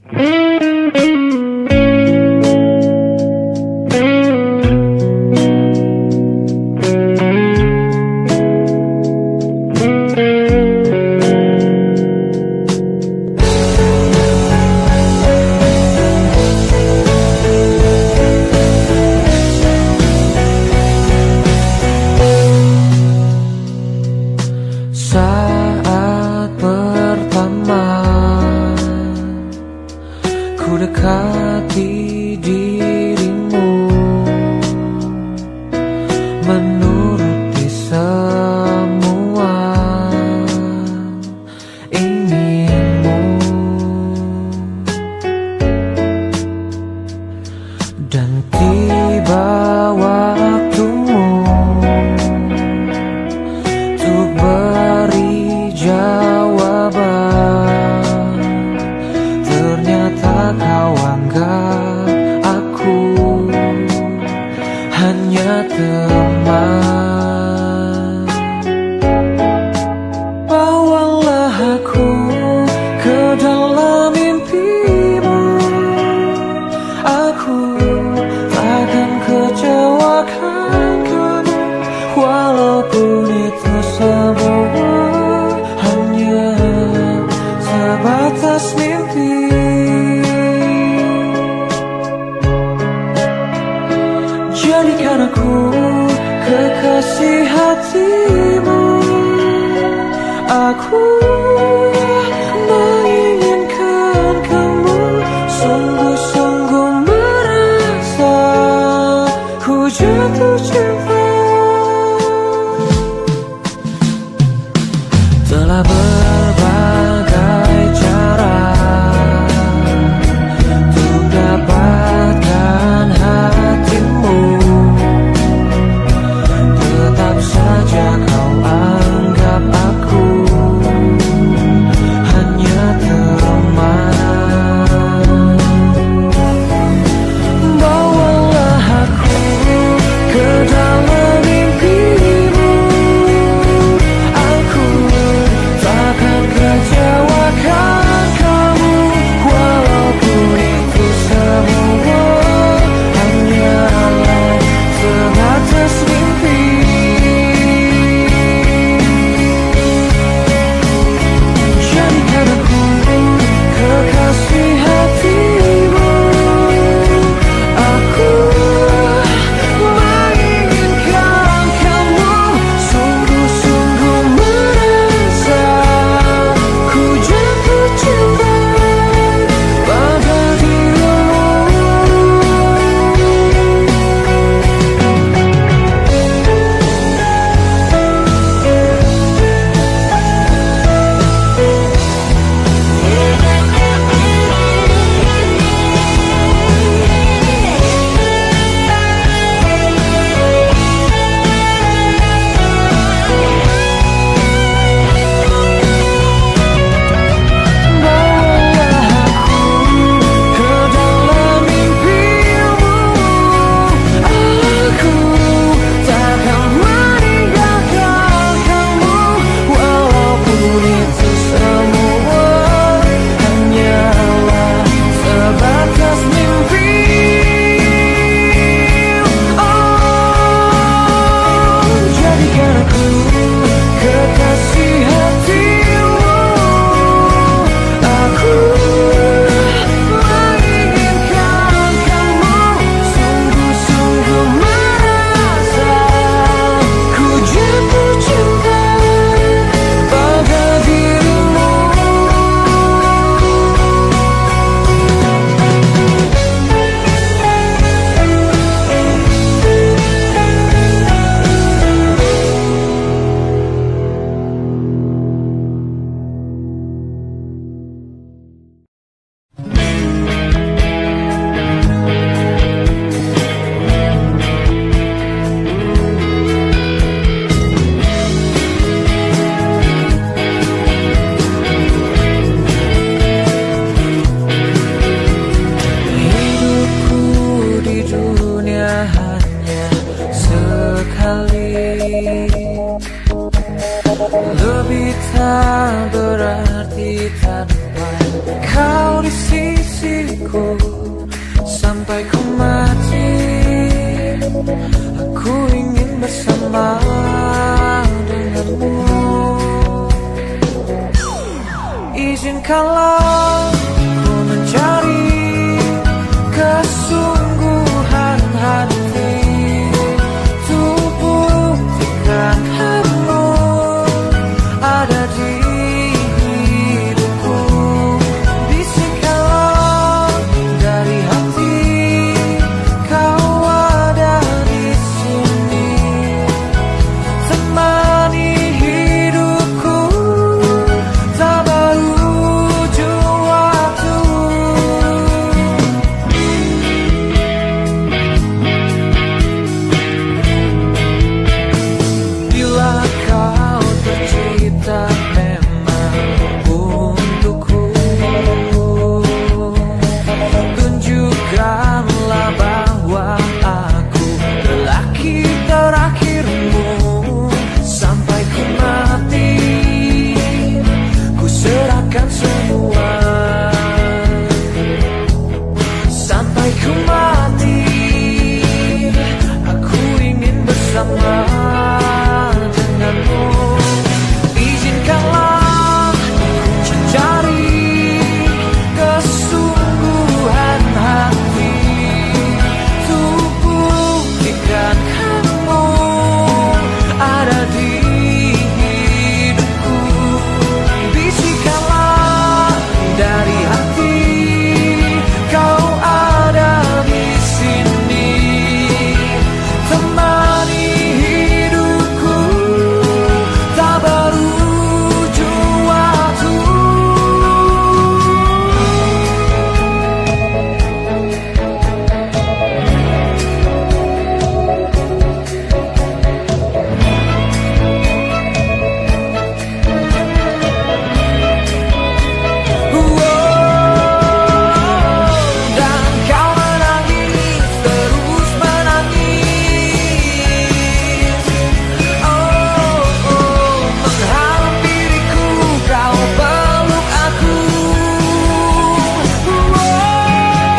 Saat pertama ku dekati dirimu, menuruti semua inginmu, dan tiba waktumu untuk beri jawaban. Ternyata kau anggap aku hanya teman. Bawalah aku ke dalam mimpimu, aku takkan kecewakan kamu, walaupun itu semua hanya sebatas mimpi. Jadikan aku kekasih hatimu, aku menginginkan kamu, sungguh-sungguh merasa ku jatuh cinta. Telah berbagai cara untuk dapatkan hatimu, tetap saja kau anggap aku tak berarti tanpa kau di sisiku. Sampai ku mati, aku ingin bersama denganmu. Izinkanlah ku mencari kesungguhan hati, untuk buktikan kamu ada di hidupku. Bisikkanlah dari hati, kau ada di sini, temani hidupku tak berujung waktu. Bila kau tercipta memang untukku, tunjukkanlah bahwa aku lelaki terakhirmu. Sampai ku mati, ku serahkan semua. Sampai ku mati, aku ingin bersama denganmu. Izinkanlah ku cari kesungguhan hati, untuk buktikan kamu ada di hidupku. Bisikkanlah dari hati, kau ada di sini, temani hidupku tak berujung waktu. Dan kau menangis, terus menangis. Menghalang diriku, kau peluk aku.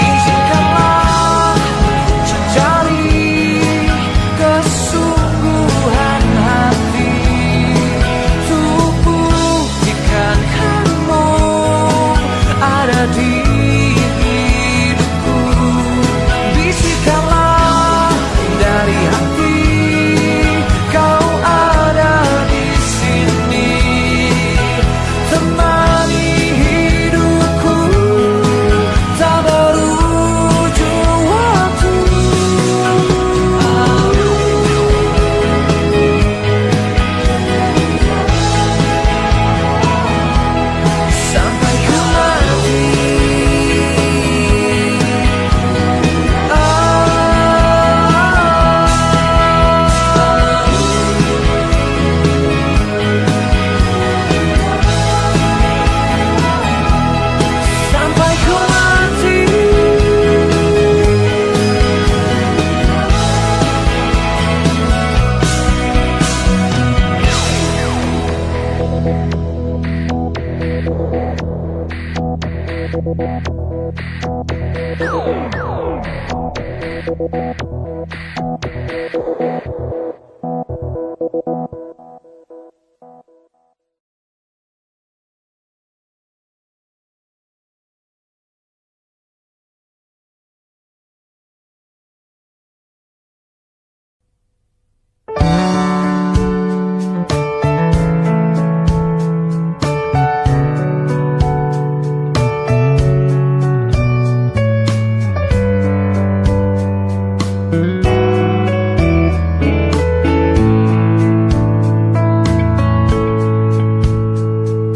Izinkanlah cari kesungguhan hati, untuk buktikan kamu ada di hidupku. Bisikkanlah dari hati, kau ada di sini, temani hidupku tak berujung waktu. Sampai ku mati, sampai ku mati.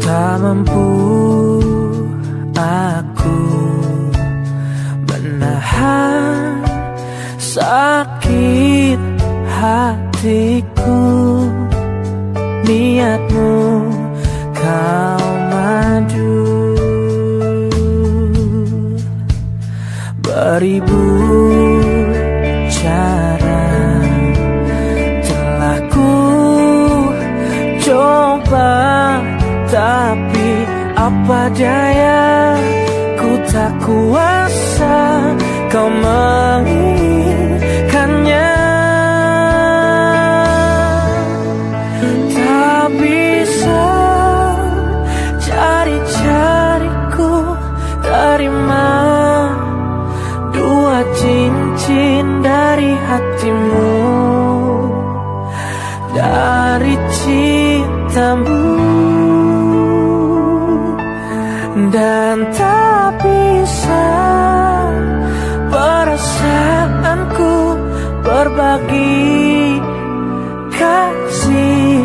Tak mampu aku menahan sakit hatiku. Niatmu kau maju, beribu cara telah ku coba Tapi apa daya, ku tak kuasa kau menginginkannya. Tak bisa cari-cariku terima dua cincin dari hatimu, dari cintamu. Dan tak bisa perasaanku berbagi kasih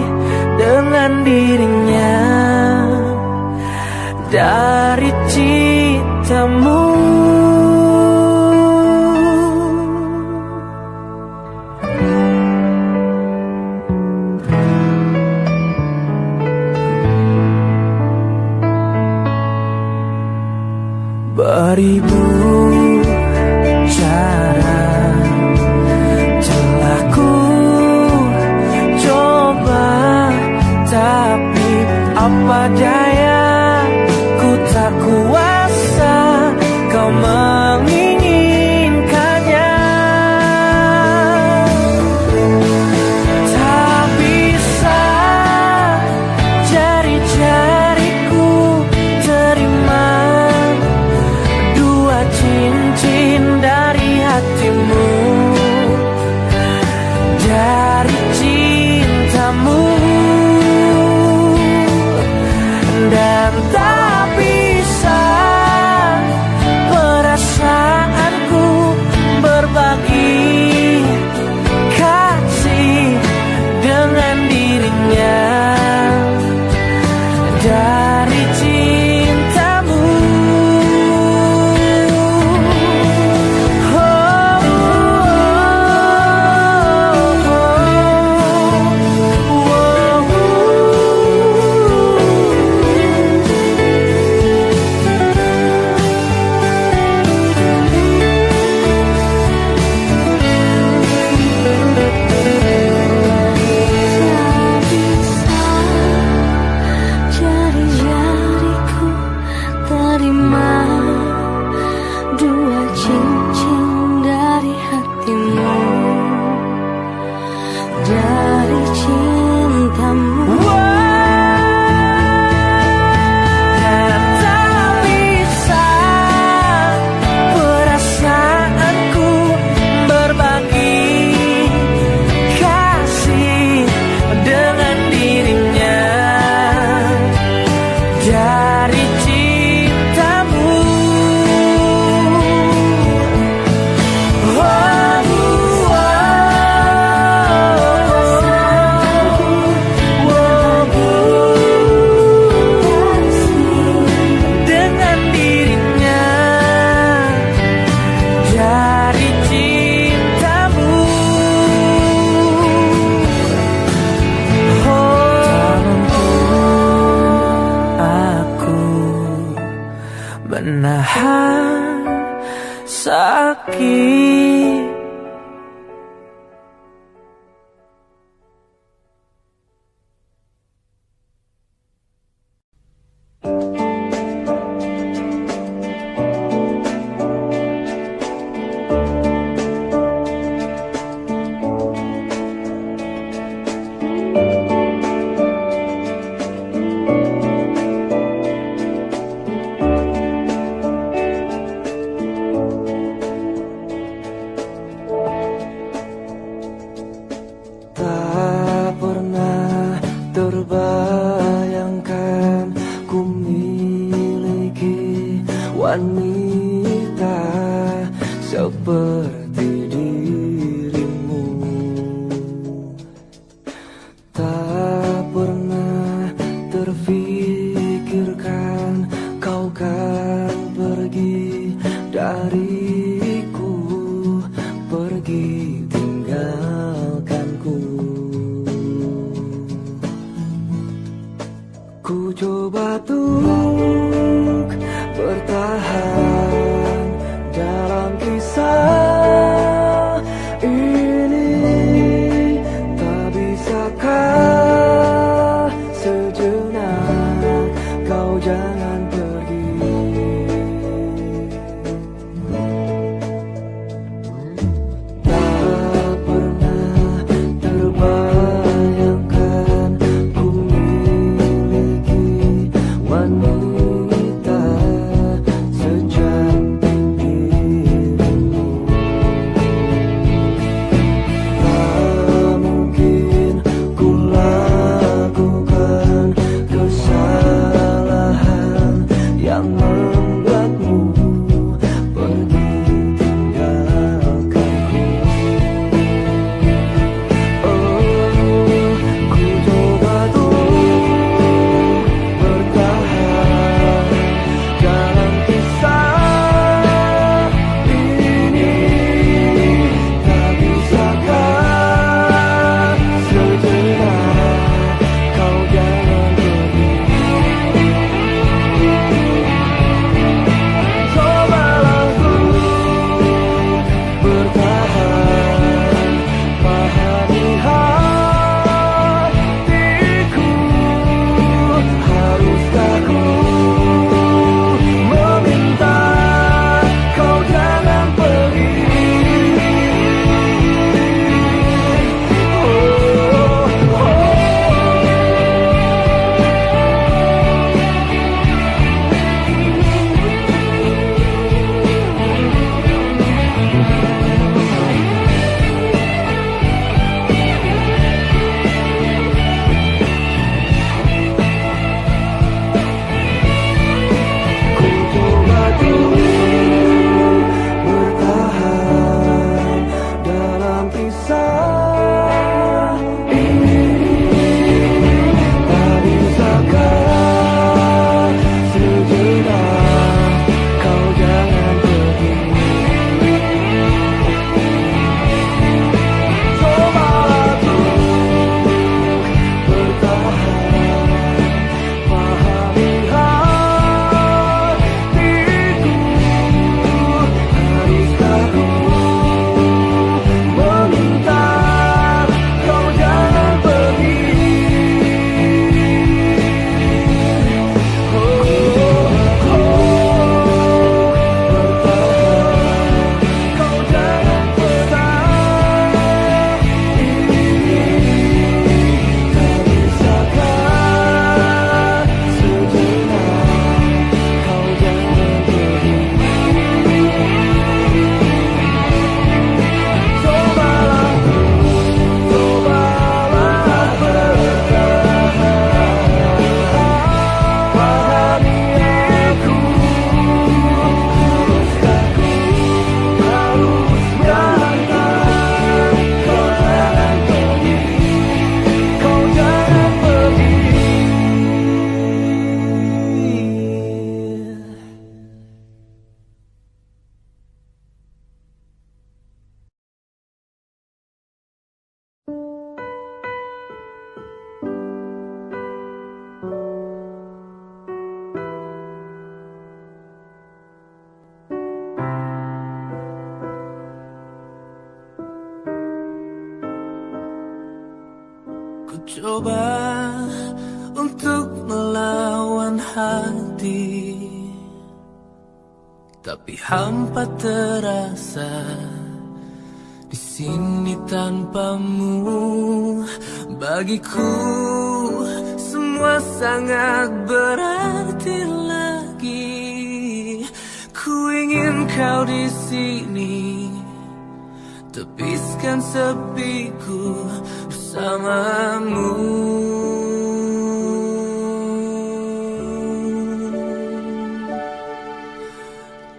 dengan dirinya, dari cintamu. Beribu cara telah ku coba, tapi apa daya, ku tak kuasa kau menginginkannya. Tak bisa jari-jariku terima cincin dari hatimu, dari cintamu. Dan tak bisa perasaanku berbagi kasih dengan dirinya, dari cintamu. Menahan sakit. Terbayangkan ku miliki wanita seperti dirimu. Tak pernah terfikirkan kau kan pergi dariku, pergi tinggalkanku. Ku coba untuk bertahan dalam kisah ini. Tak bisakah sejenak jangan pergi. Tak pernah terbayangkan ku miliki wanita secantik dirimu. Tak mungkin ku lakukan kesalahan yang membuatmu pergi tinggalkanku. Oh, ku coba untuk bertahan dalam kisah ini. Tak bisakah sejenak kau jangan pergi. Cobalah untuk bertahan, pahami hatiku. Haruskah ku meminta kau jangan pergi? Ku coba untuk bertahan dalam kisah ini. Tak bisakah sejenak kau jangan pergi. Cobalah untuk bertahan, pahami hatiku. Haruskah ku meminta kau jangan pergi? Bertahan, kau jangan pergi. Tak bisakah sejenak kau jangan pergi. Cobalah bertahan, pahami aku. Haruskah ku harus bertahan, kau jangan pergi, kau jangan pergi. Ku coba untuk melawan hati, tapi hampa terasa di sini tanpamu. Bagiku semua sangat berarti lagi. Ku ingin kau di sini, tepiskan sepiku bersamamu.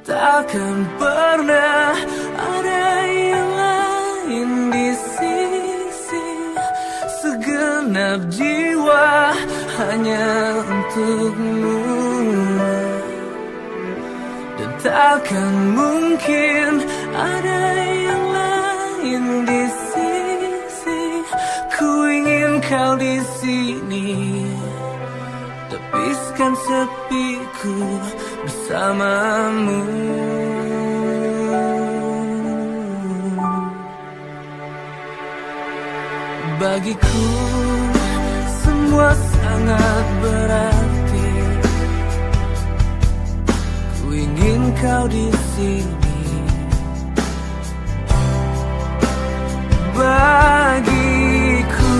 Takkan pernah ada yang lain di sisi. Segenap jiwa hanya untukmu. Dan takkan mungkin ada yang lain di sisi. Ku ingin kau di sini, tepiskan sepiku bersamamu. Bagiku semua sangat berarti, kau di sini. Bagiku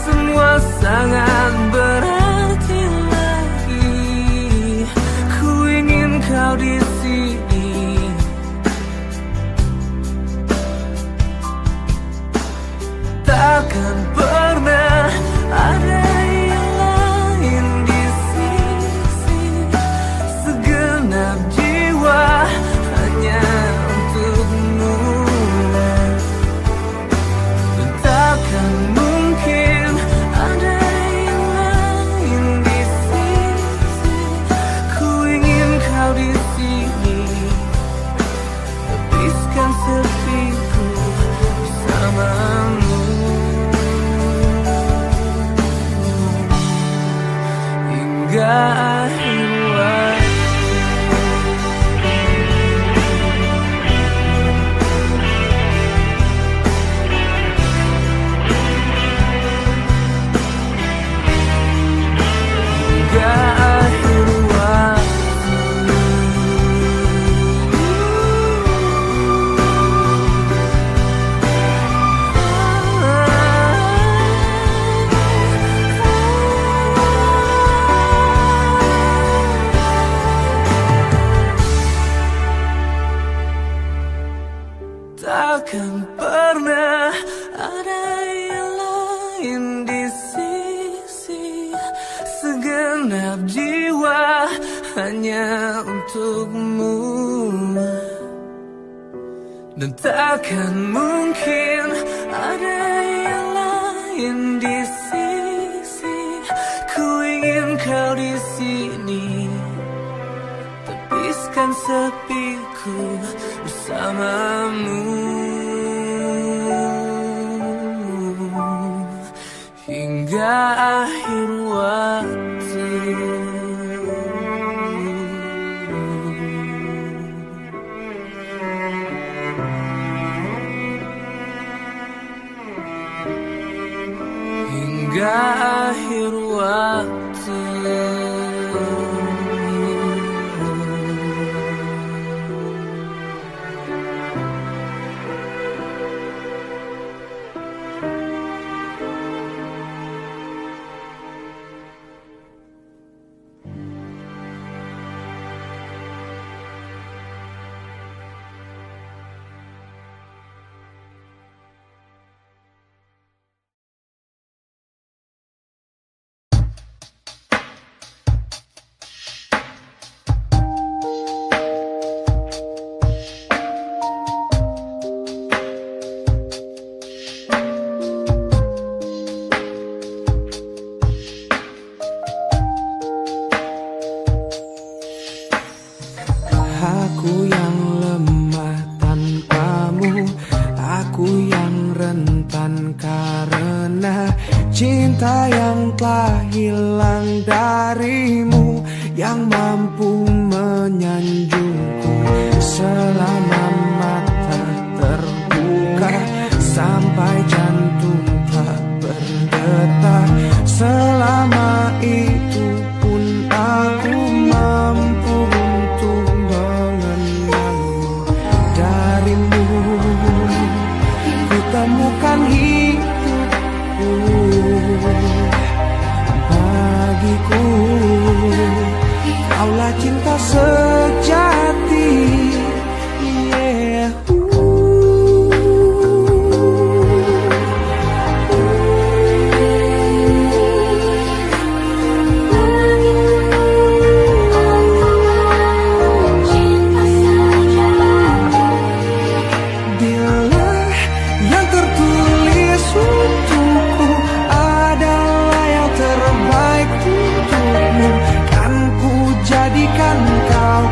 semua sangat berarti lagi. Ku ingin kau di sini. Takkan pernah ada yang lain di sisi. Segenap jiwa hanya untukmu. Dan takkan mungkin ada yang lain di sisi. Ku ingin kau di sini. Habiskan sepiku bersamamu. Hingga akhir waktu. Hingga akhir waktu. Takkan pernah ada yang lain di sisi. Segenap jiwa hanya untukmu. Dan takkan mungkin ada yang lain di sisi. Ku ingin kau di sini. Tepiskan sepiku bersamamu. Hingga akhir waktu. Hingga akhir waktu. Aku yang lemah tanpamu, aku yang rentan karena cinta yang telah hilang darimu, yang mampu menyanjungku selama mata terbuka sampai jantung tak berdetak. Selama itu pun aku mampu untuk mengenalmu. Darimu ku temukan hidupku. Bagiku kaulah cinta sejati. Yeah. Kau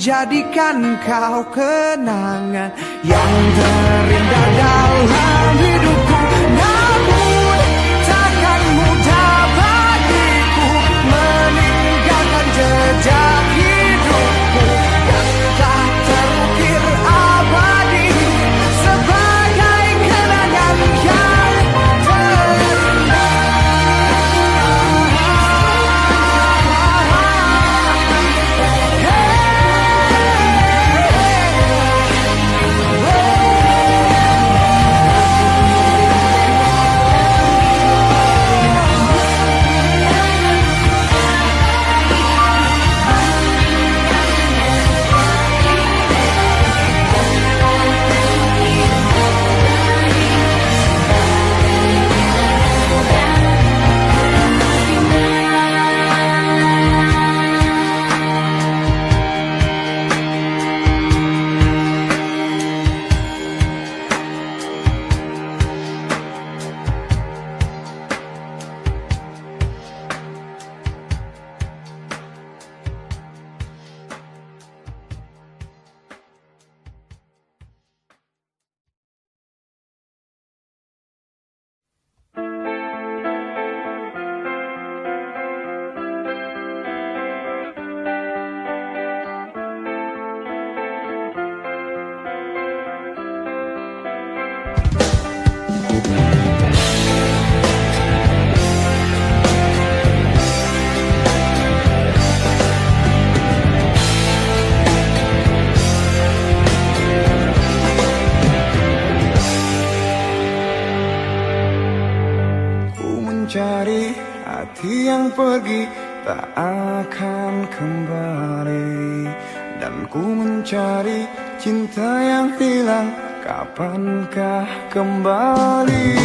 jadikan kau kenangan yang terindah dalam hidupku. Namun takkan mudah bagiku meninggalkan jejak hidupku yang tak terukir abadi sebagai kenangan yang terindah. Mencari hati yang pergi tak akan kembali, dan ku mencari cinta yang hilang kapankah kembali.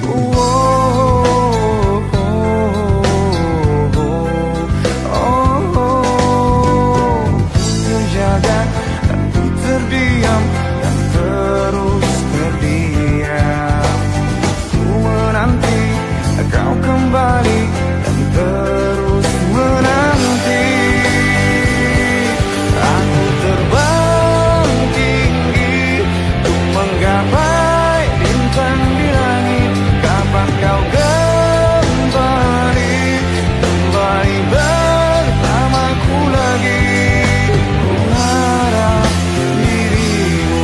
Oh, oh, oh, oh, oh. Ku jaga dan ku terdiam dan terus terdiam. Ku menanti kau kembali dan terus menanti. Aku terbang tinggi untuk menggapai bintang di langit. Kapan kau kembali, kembali bersamaku lagi. Ku harap dirimu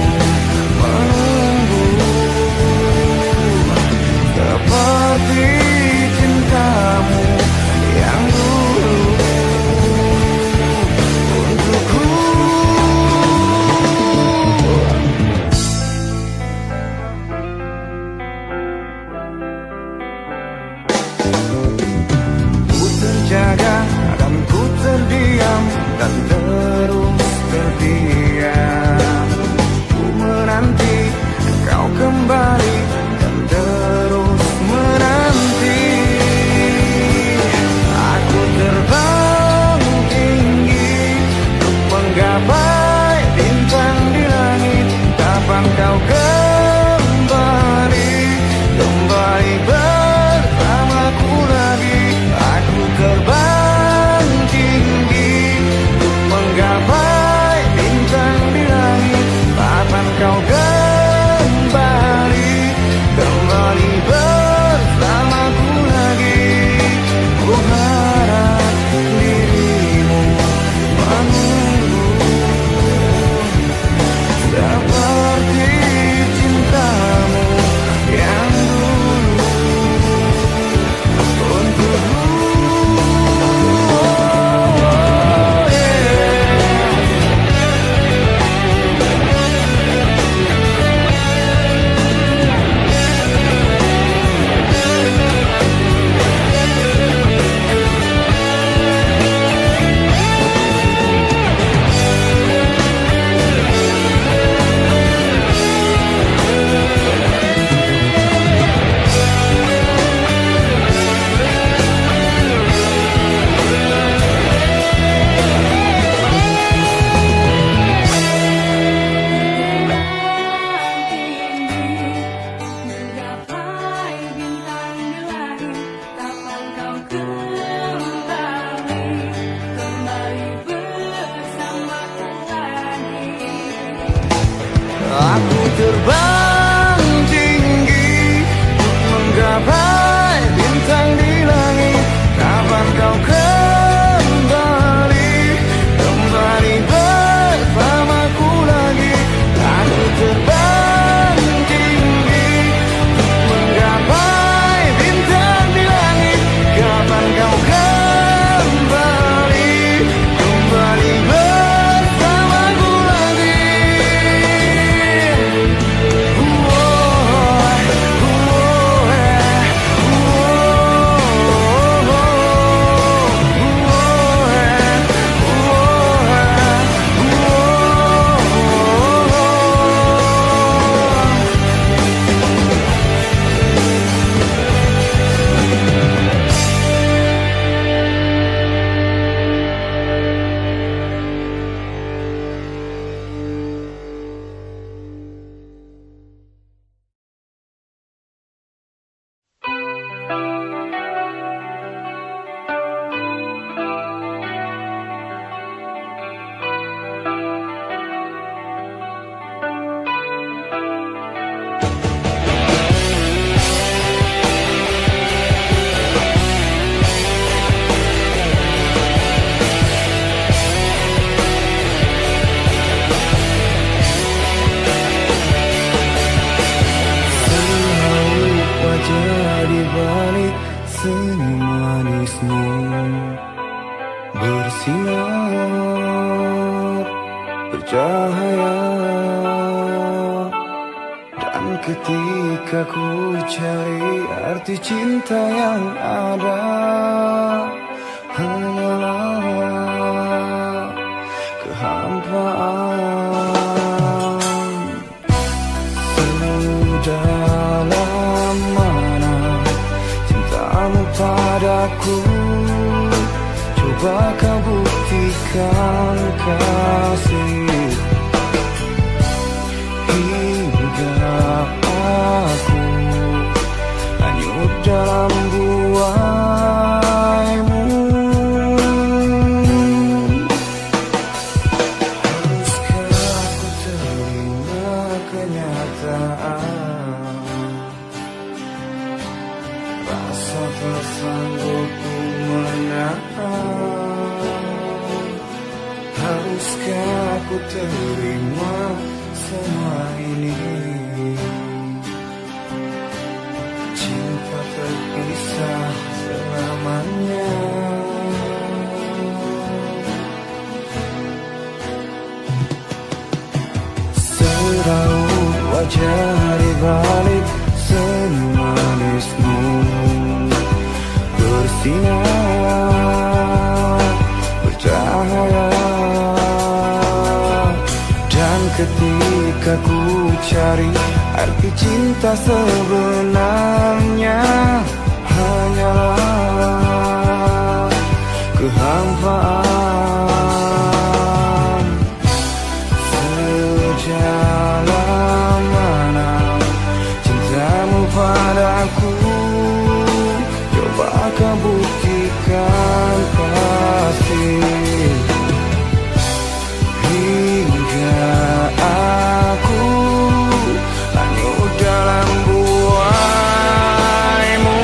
Aku terbang tinggi untuk menggapai bintang di langit. Kapan kau kembali bersamaku lagi? Aku terbang tinggi untuk menggapai bintang di langit. Kapan kau kembali bersamaku lagi? Di balik senyum manismu bersinar bercahaya, dan ketika ku cari arti cinta yang ada, hanyalah kehampaan. Sedalam mana cintamu padaku, coba kau buktikan kasih, hingga aku hanyut dalam buaimu. Haruskah aku terima kenyataan? Rasa tak sanggup ku menahan. Haruskah aku terima semua ini? Cinta terpisah selamanya. Seraut wajah di balik senyum manismu bersinar bercahaya, dan ketika ku cari arti cinta sebenarnya, hanyalah kehampaan. Sejalan mana cintamu padaku, coba kau buktikan pasti, hingga aku hanyut dalam buaimu.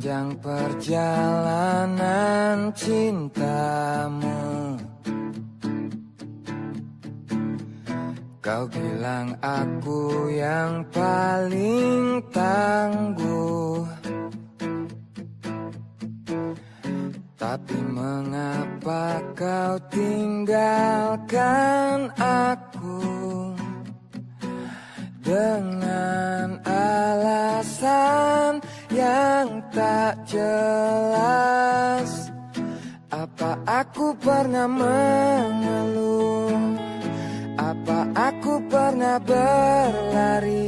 Sepanjang perjalanan cintamu, kau bilang aku yang paling tangguh. Tapi mengapa kau tinggalkan aku dengan alasan yang tak jelas? Apa aku pernah mengeluh? Apa aku pernah berlari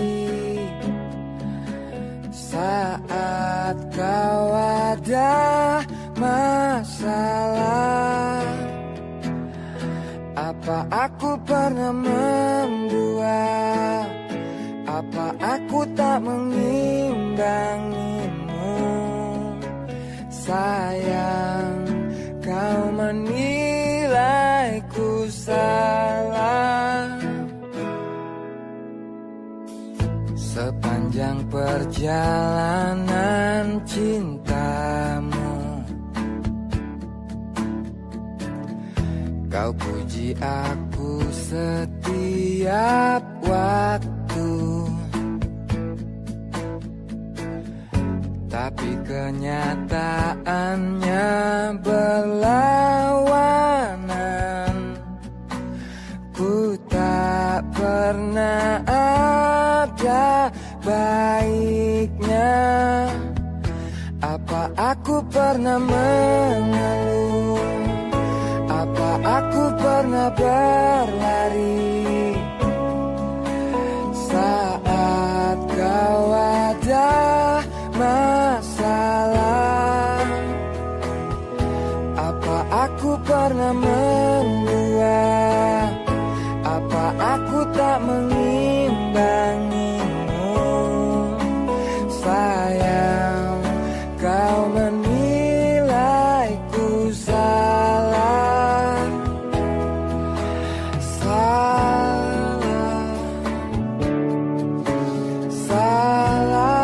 saat kau ada masalah? Apa aku pernah mendua? Apa aku tak mengimbangimu? Sayang, kau menilaiku salah. Sepanjang perjalanan cintamu, kau puji aku setiap waktu. Tapi kenyataannya berlawanan. Ku tak pernah ada baiknya. Apa aku pernah mengeluh? Apa aku pernah berlari saat kau ada masalah? Apa aku pernah mendua? Apa aku tak mengimbangimu? Sayang, kau menilaiku salah. Salah, salah,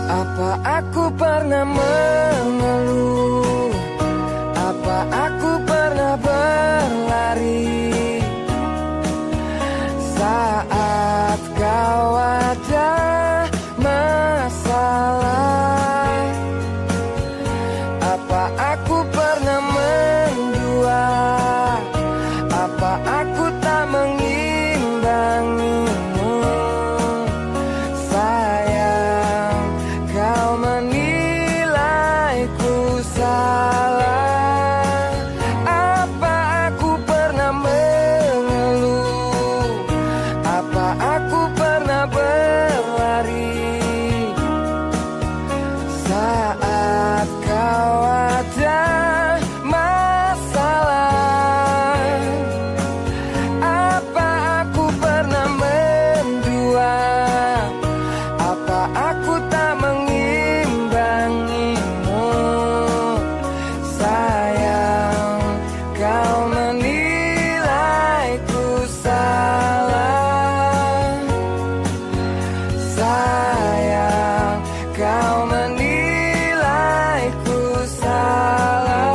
apa aku pernah mengeluh? Apa aku pernah berlari saat kau ada masalah? Apa aku pernah mendua? Apa aku tak mengimbangimu? Sayang, kau menilaiku salah. Apa aku pernah mengeluh? Apa aku pernah berlari saat kau ada masalah? Apa aku pernah mendua? Apa aku tak mengimbangimu? Sayang, kau menilaiku salah. Sayang, kau menilaiku salah.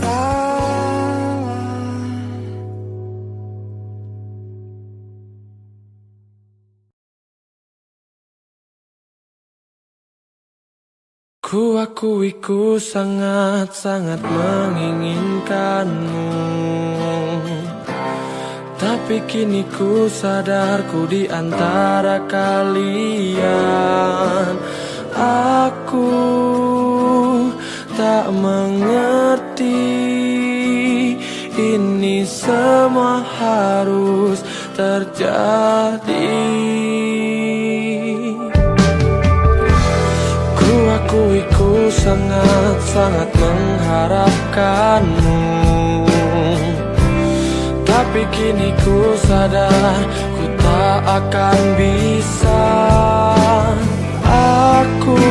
Salah. Ku akui ku sangat-sangat menginginkanmu, tapi kini ku sadar ku di antara kalian. Aku tak mengerti ini semua harus terjadi. Ku akui sangat-sangat mengharapkanmu, tapi kini ku sadar ku tak akan bisa. Aku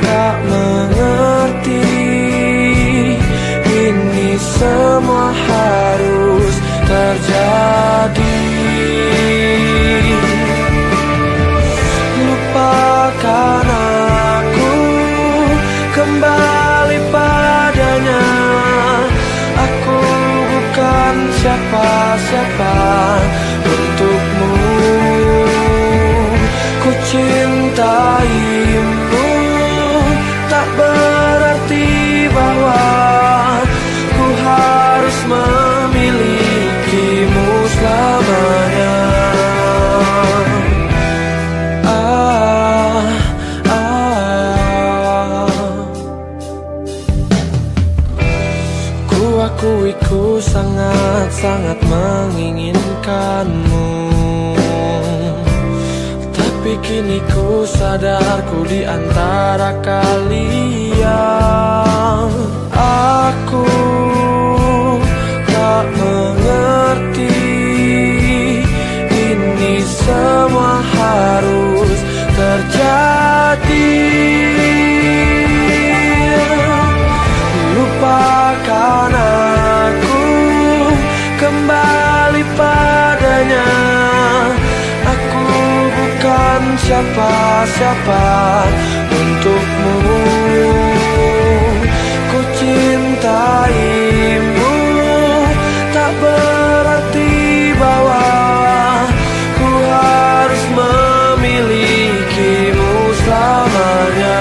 tak mengerti, ini semua harus terjadi. Lupakan aku, kembali padanya. Aku bukan siapa-siapa untukmu. Ku cintaimu, tak berarti bahwa ku harus memilikimu selamanya. Akui ku sangat-sangat menginginkanmu, tapi kini ku sadar ku di antara kalian. Aku tak mengerti, ini semua harus terjadi. Lupakan aku, kembali padanya. Aku bukan siapa-siapa untukmu. Ku cintaimu, tak berarti bahwa ku harus memilikimu selamanya.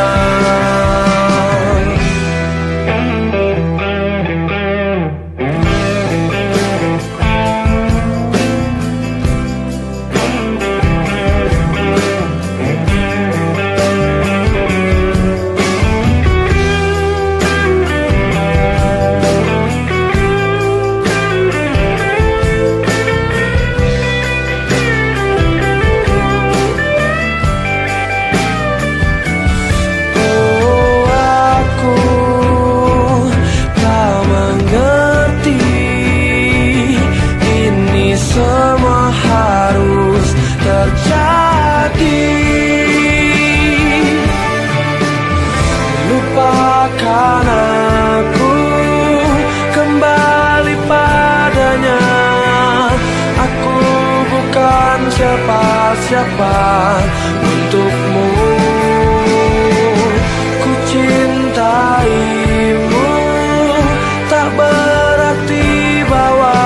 Lupakan aku, kembali padanya. Aku bukan siapa-siapa untukmu. Ku cintaimu, tak berarti bahwa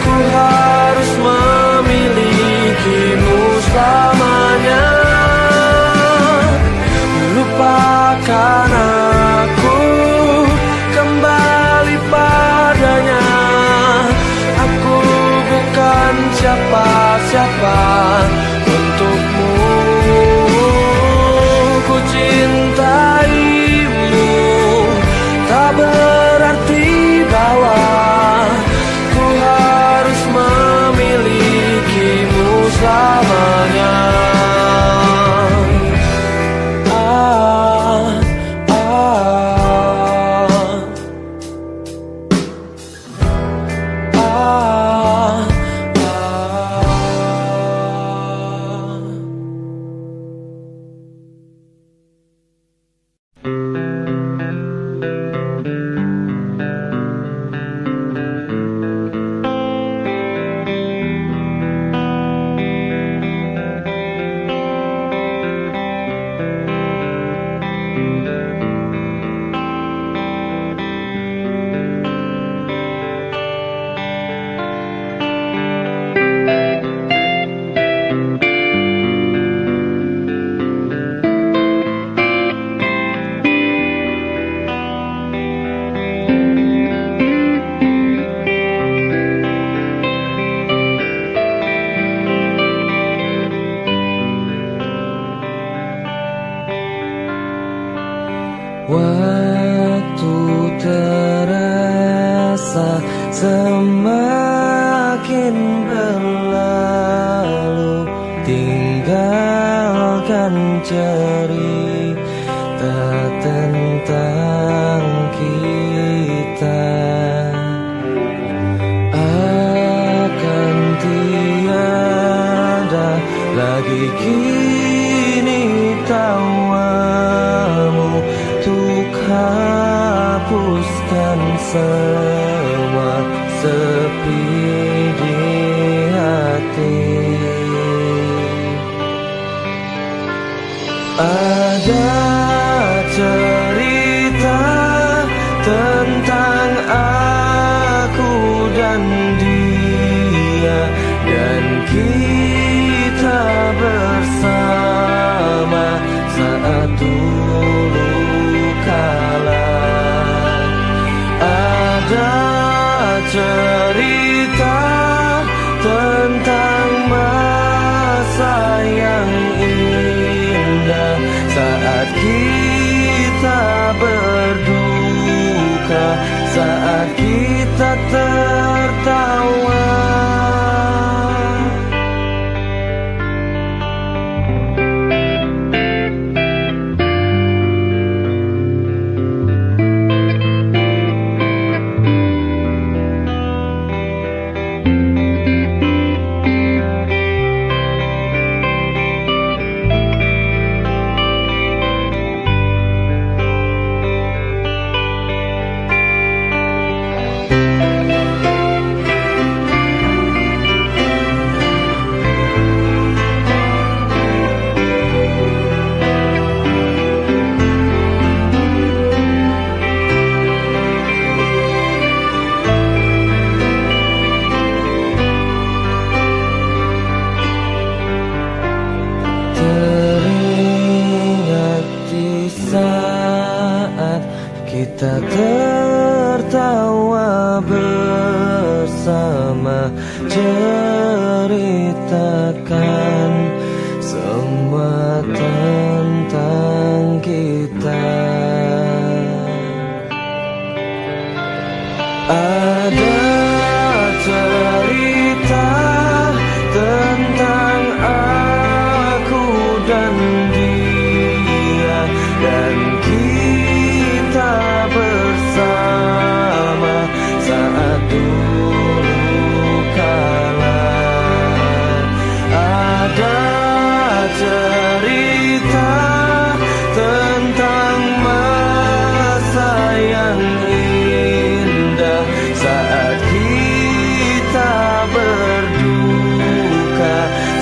ku harus memilikimu selamanya. Lupakan aku, kembali padanya. Aku bukan siapa-siapa untukmu. Ku cintaimu, tak berarti bahwa ku harus memilikimu selamanya. Waktu terasa semakin berlalu, tinggalkan cerita tentang kita akan tiada lagi kini tawamu untuk hapuskan semua sepi di hati. Ada cerita tentang aku dan dia, dan kita bersama saat dulu kala. Ada cerita tentang masa yang indah saat kita berduka, saat kita tertawa. Teringat di saat kita tertawa bersama, ceritakan semua tentang kita. Ada cerita tentang aku dan dia, dan kita bersama saat dulu kala. Ada cerita tentang masa yang indah saat kita berduka,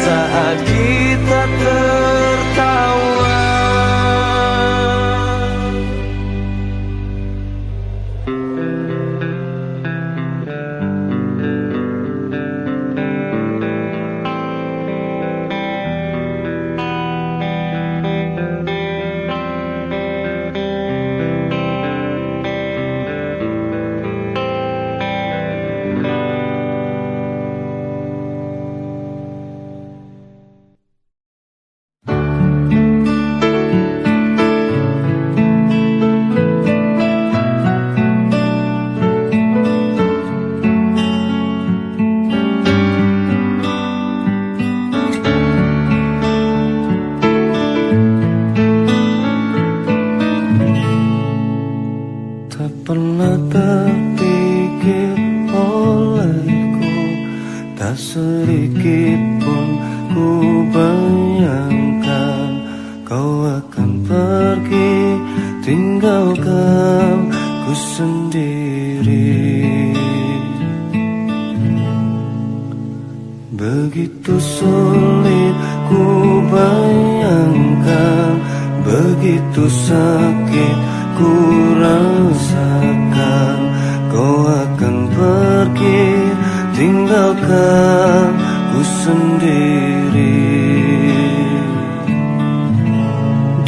saat kita tertawa. Tak pernah terpikir olehku, tak sedikit pun ku bayangkan kau akan pergi tinggalkan ku sendiri. Begitu sulit ku bayangkan, begitu sakit ku rasakan kau akan pergi tinggalkan ku sendiri.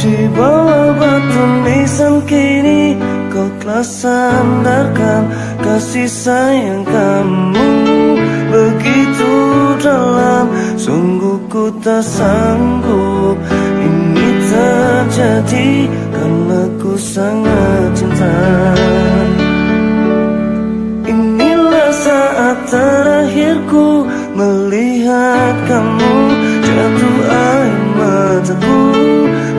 Di bawah batu nisan kini kau telah sandarkan kasih sayang kamu begitu dalam. Sungguh ku tak sanggup ini terjadi karena ku sangat cinta. Inilah saat terakhirku melihat kamu, jatuh air mataku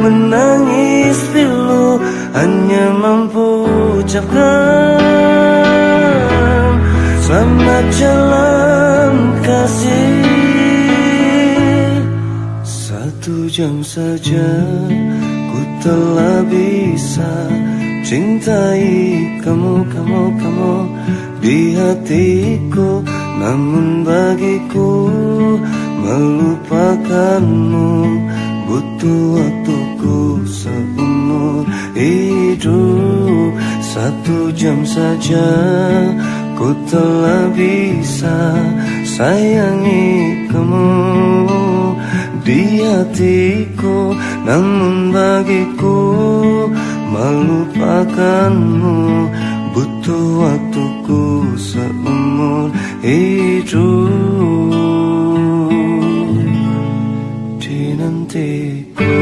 menangis pilu. hanya mampu ucapkan selamat jalan kasih. 1 jam saja ku telah bisa cintai kamu di hatiku. Namun bagiku melupakanmu butuh waktuku seumur hidup. 1 jam saja ku telah bisa sayangi kamu di hatiku. Namun bagiku melupakanmu butuh waktuku seumur hidup. Dinantiku.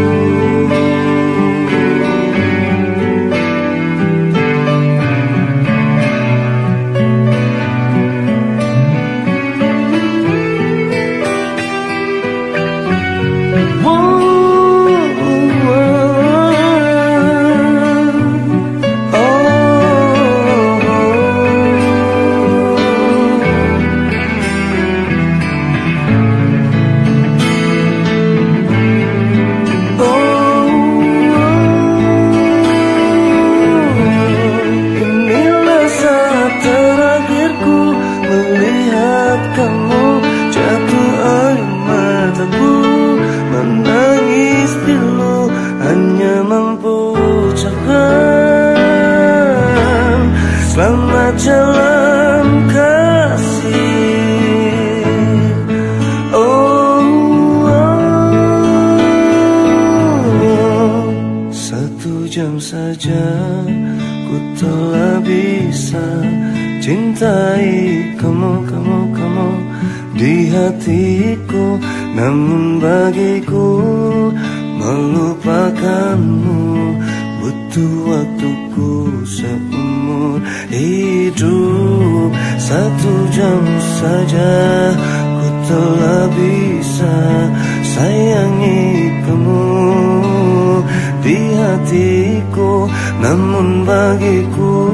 Selamat jalan kasih. Oh, 1 jam saja ku telah bisa cintai kamu di hatiku. Namun bagiku melupakanmu butuh waktuku seumur hidup. 1 jam saja ku telah bisa sayangi kamu di hatiku. Namun bagiku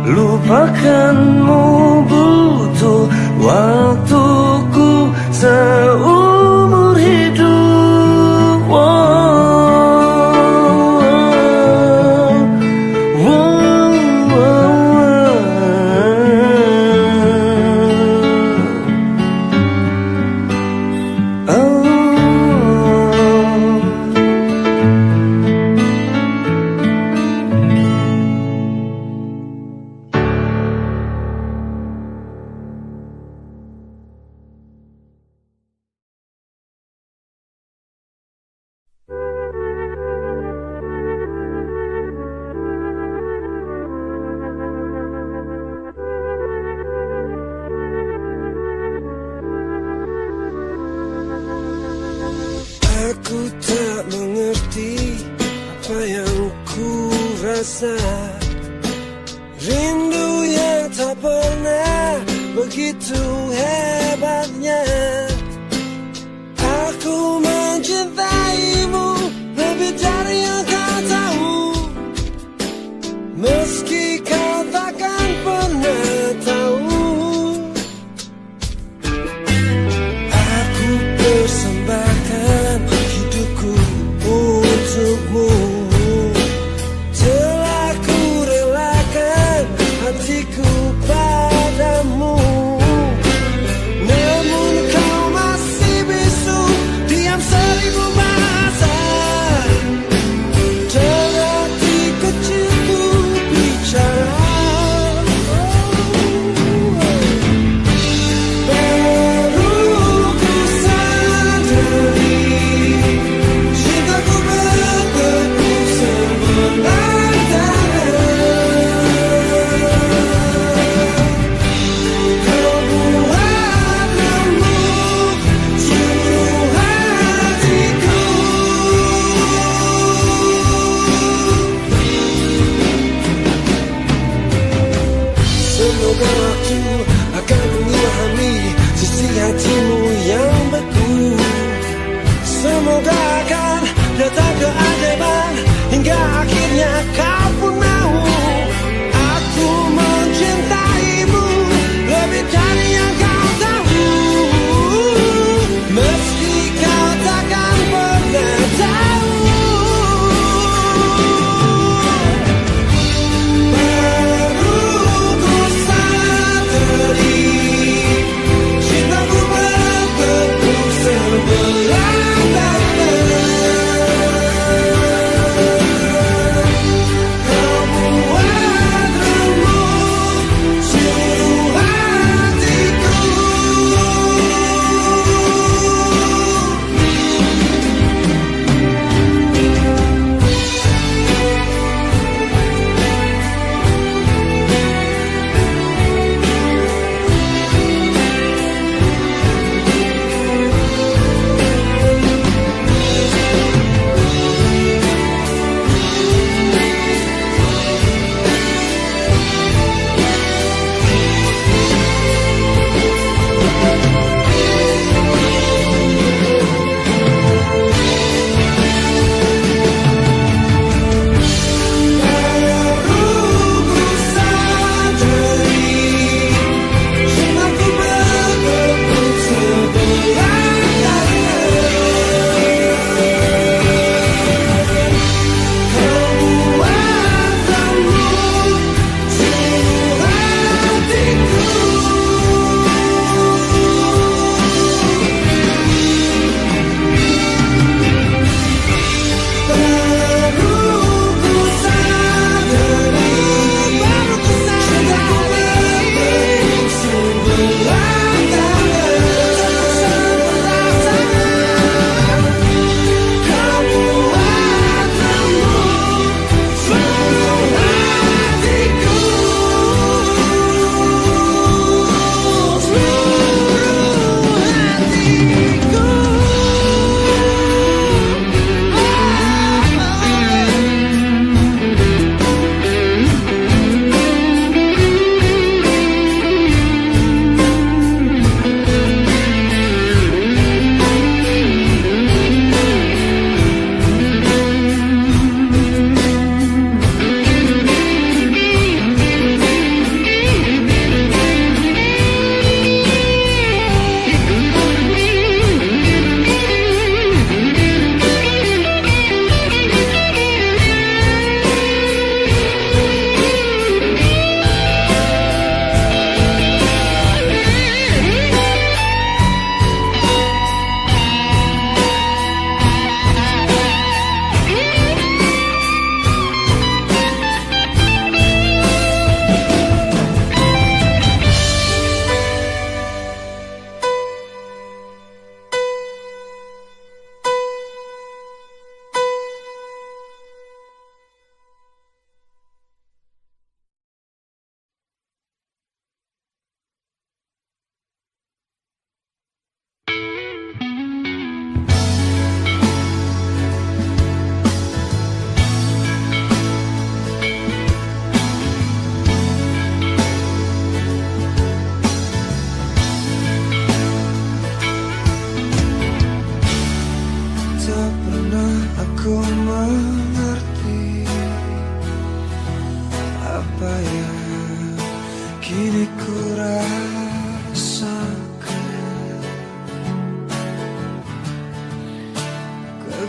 lupakanmu butuh waktuku seumur hidup. Aku tak mengerti apa yang ku rasa. Rindu yang tak pernah begitu hebatnya. Aku mencintaimu lebih dari yang kau tahu. Meski kau takkan pernah tahu. Aku persembahkan hidupku untukmu. Telah ku relakan hatiku padamu.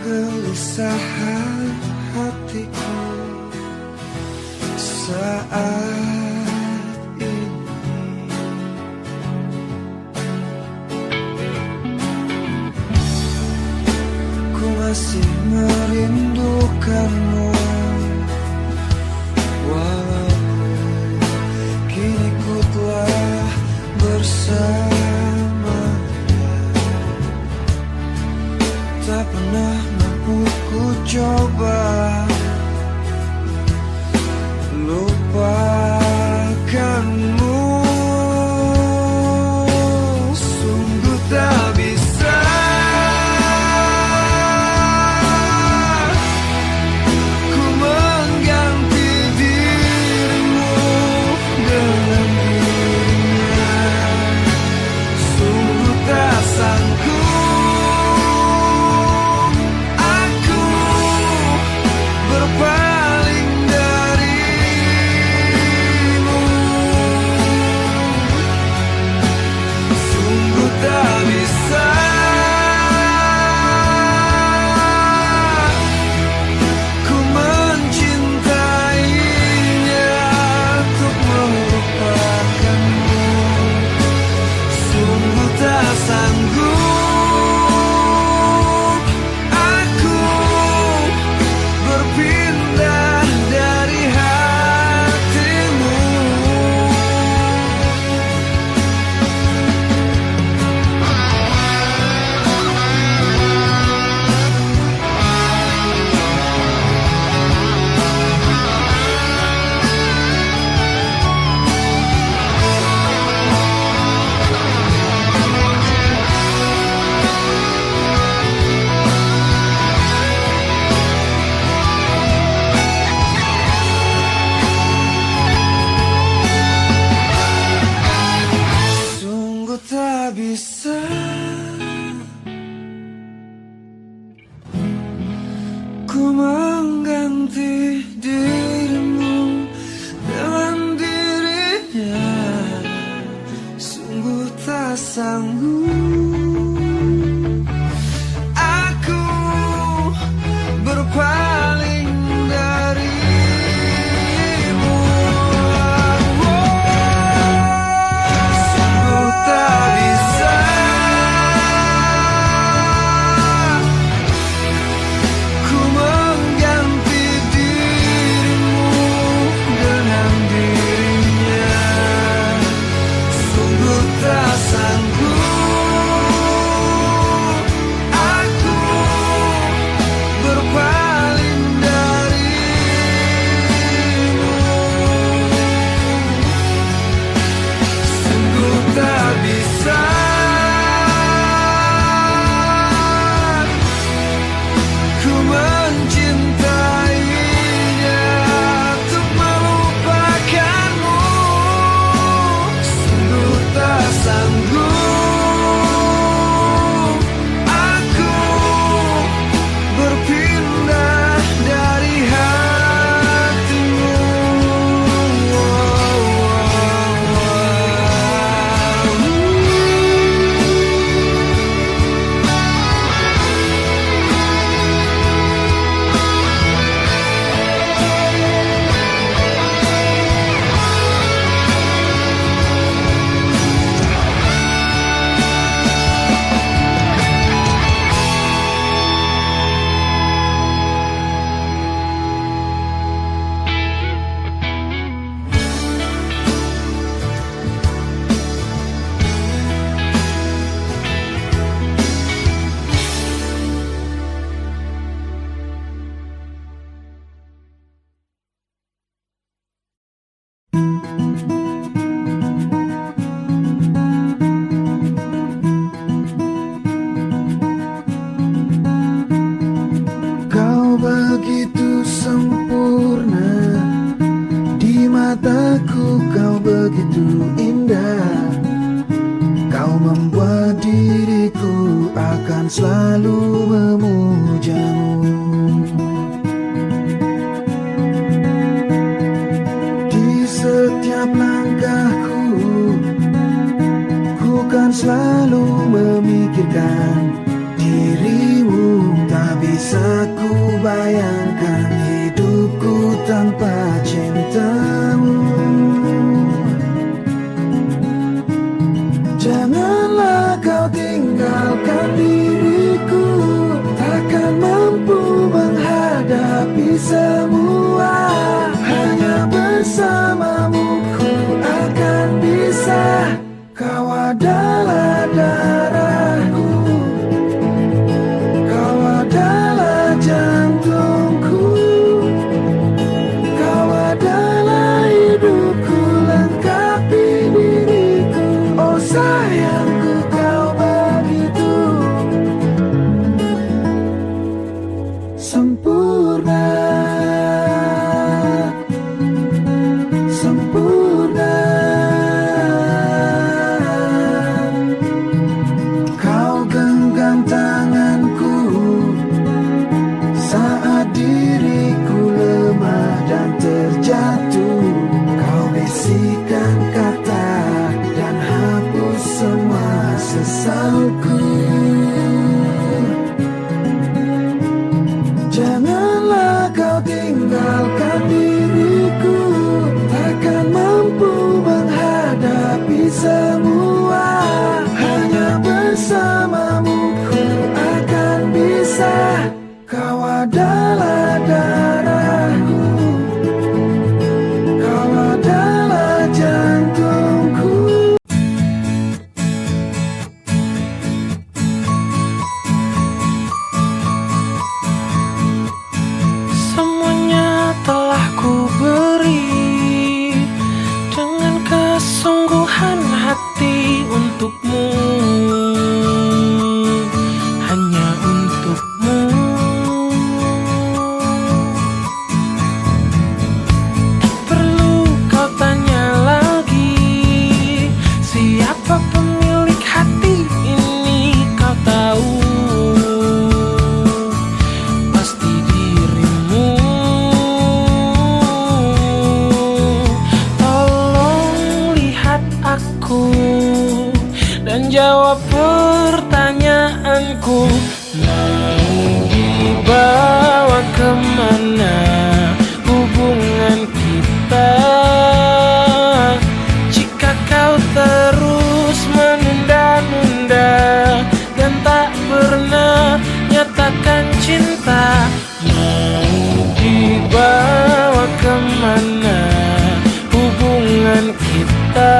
kegelisahan hatiku saat ini. Ku masih merindukanmu, walaupun kini ku telah bersama. Tak pernah mampu ku coba lupakanmu. Sungguh tak bisa ku mengganti dirimu dengan dirinya. Sungguh tak sanggup berpaling darimu. Sungguh tak bisa ku mencintainya untuk melupakanmu. Sungguh tak sanggup aku berpindah dari hatimu. Sungguh tak bisa ku mengganti dirimu dengan dirinya. Sungguh tak sanggup aku berpaling darimu. Sungguh tak bisa ku mengganti dirimu dengan dirinya. Sungguh tak sanggup aku berpaling darimu. Sungguh tak bisa ku mencintainya untuk melupakanmu. Sungguh tak sanggup aku berpindah dari hatimu. Kau begitu sempurna di mataku, kau begitu indah. Kau membuat diriku akan selalu memujamu. Di setiap langkahku, ku kan selalu memikirkan dirimu. Tak bisa jalanku. Mau dibawa kemana hubungan kita, jika kau terus menunda-nunda dan tak pernah nyatakan cinta? Mau dibawa kemana hubungan kita?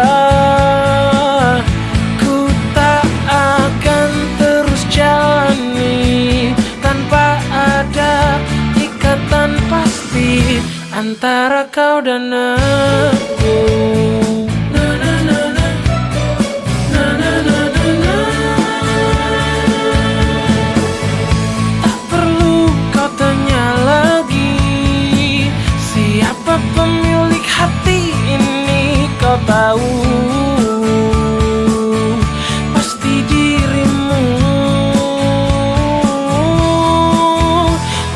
Ku tak akan terus jalani tanpa ada ikatan pasti antara kau dan aku. Tak perlu kau tanya lagi siapa pemilik hati ini, kau tahu pasti dirimu.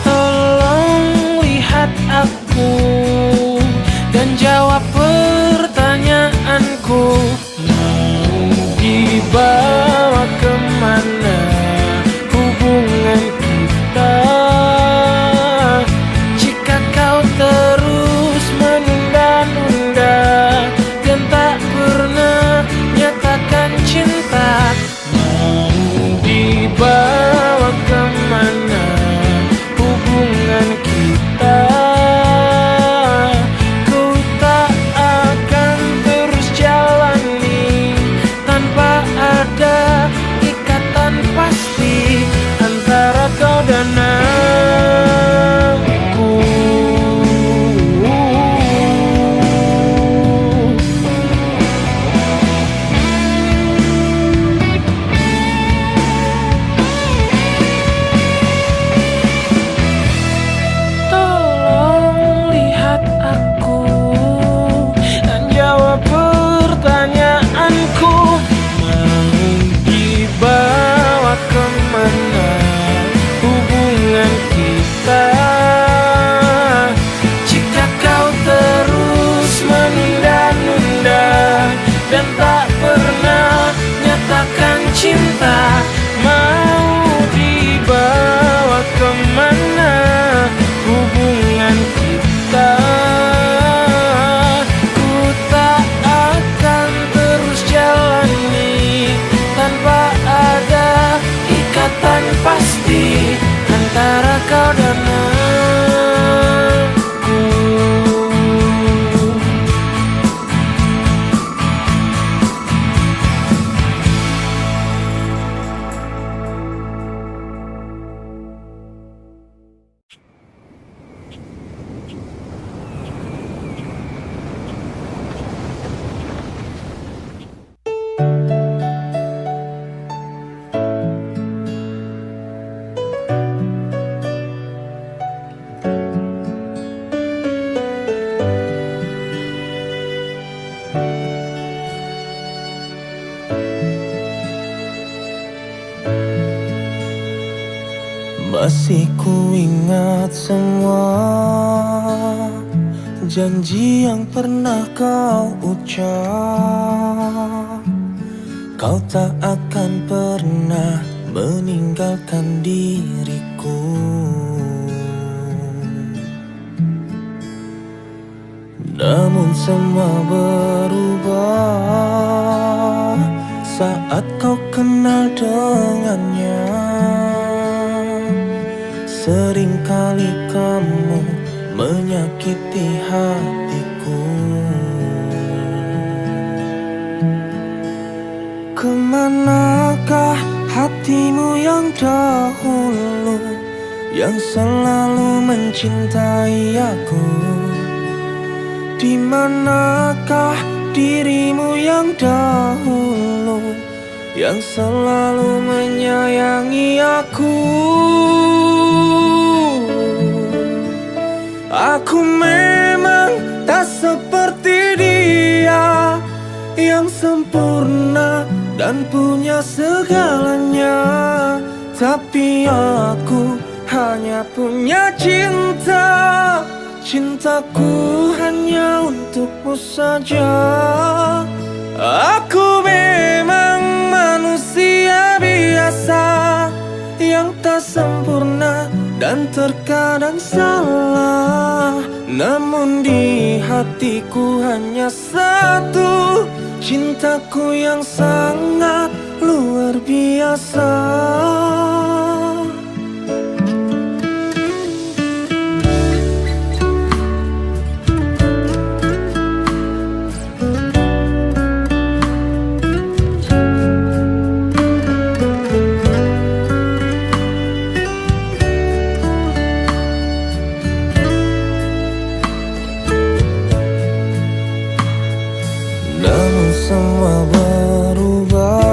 Tolong lihat aku dan jawab pertanyaanku. Mau dibawa kemana hubungan kita, jika kau terus menunda-nunda dan tak pernah nyatakan cinta? Mau dibawa kemana hubungan kita? Ku tak akan terus jalani tanpa ada ikatan pasti antara kau dan aku. Tolong lihat aku dan jawab pertanyaanku. Mau dibawa kemana hubungan kita, jika kau terus menunda-nunda dan tak pernah nyatakan cinta? Mau dibawa kemana hubungan kita? Ku tak akan terus jalani tanpa ada ikatan pasti antara kau dan aku. Masih ku ingat semua janji yang pernah kau ucap. Kau tak akan pernah meninggalkan diriku. Namun semua berubah saat kau kenal dengannya. Seringkali kamu menyakiti hatiku. Kemanakah hatimu yang dahulu, yang selalu mencintai aku? Di manakah dirimu yang dahulu, yang selalu menyayangi aku? Aku memang tak seperti dia, yang sempurna dan punya segalanya. Tapi aku hanya punya cinta. Cintaku hanya untukmu saja. Aku memang manusia biasa, tak sempurna dan terkadang salah. Namun di hatiku hanya satu, cintaku yang sangat luar biasa. Namun semua berubah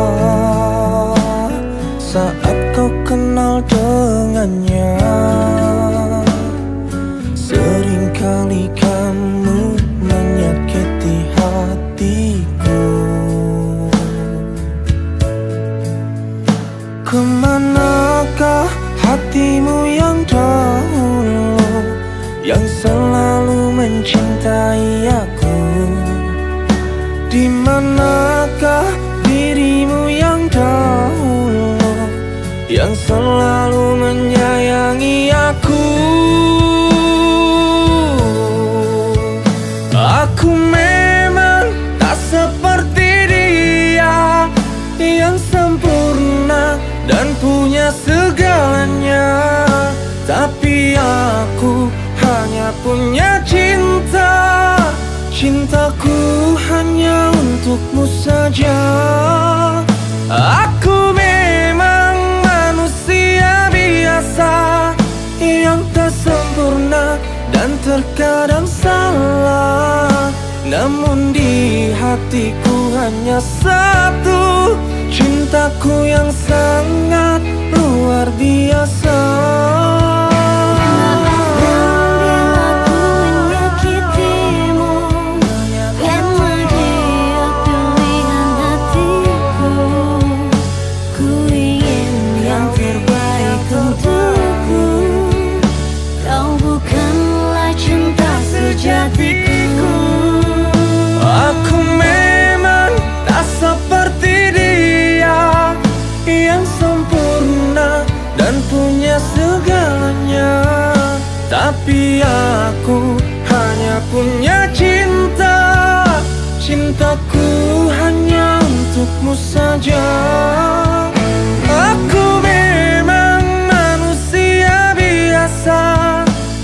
saat kau kenal dengannya. Seringkali kamu menyakiti hatiku. Kemanakah hatimu yang dahulu, yang selalu mencintai aku? Di manakah dirimu yang dahulu, yang selalu menyayangi aku? Aku memang tak seperti dia, yang sempurna dan punya segalanya. Tapi aku hanya punya cinta, cintaku hanya untukmu saja. Aku memang manusia biasa, yang tak sempurna dan terkadang salah. Namun di hatiku hanya satu, cintaku yang sangat luar biasa. Aku memang tak seperti dia, yang sempurna dan punya segalanya. Tapi aku hanya punya cinta, cintaku hanya untukmu saja. Aku memang manusia biasa,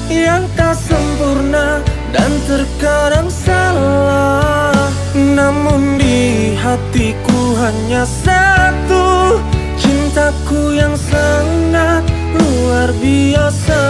yang tak sempurna dan terkadang salah. Namun di hatiku hanya satu, cintaku yang sangat luar biasa.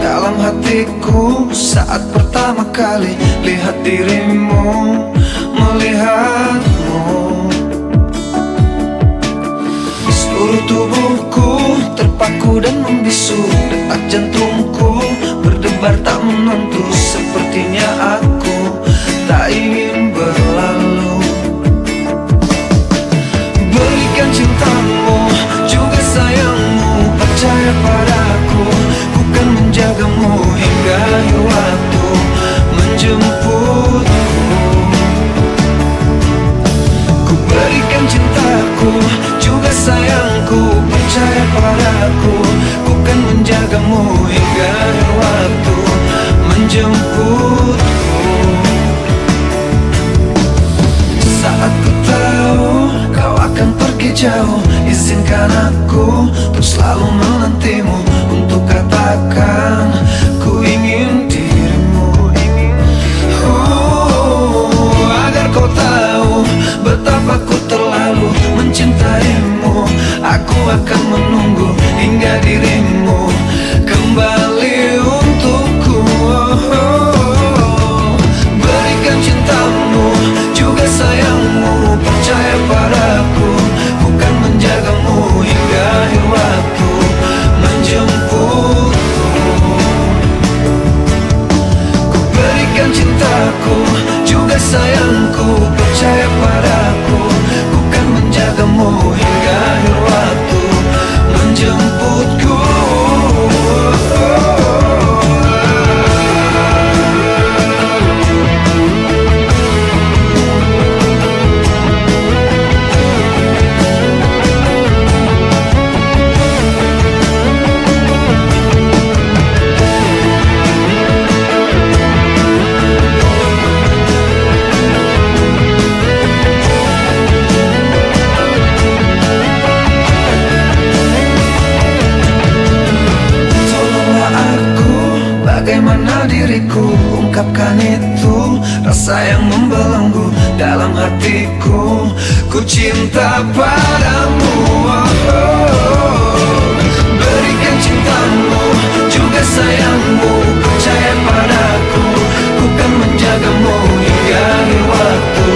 Dalam hatiku saat pertama kali lihat dirimu, melihatmu. Seluruh tubuhku terpaku dan membisu, detak jantungku berdebar tak menentu. Sepertinya aku tak ingin berlalu. Berikan cintamu juga sayangmu, percaya padaku, ku kan menjagamu hingga akhir waktu menjemputmu. Ku berikan cintaku juga sayangku, percaya padaku, ku kan menjagamu hingga akhir waktu menjemputmu. Saat ku tahu kau akan pergi jauh, izinkan aku untuk selalu menantimu, untuk katakan ku ingin dirimu. Agar kau tahu sayangku, percaya padaku, ku kan menjagamu hingga akhir waktu menjemputku. Bagaimana diriku ungkapkan itu, rasa yang membelenggu dalam hatiku. Ku cinta padamu, berikan cintamu juga sayangmu, percaya padaku, ku kan menjagamu hingga akhir waktu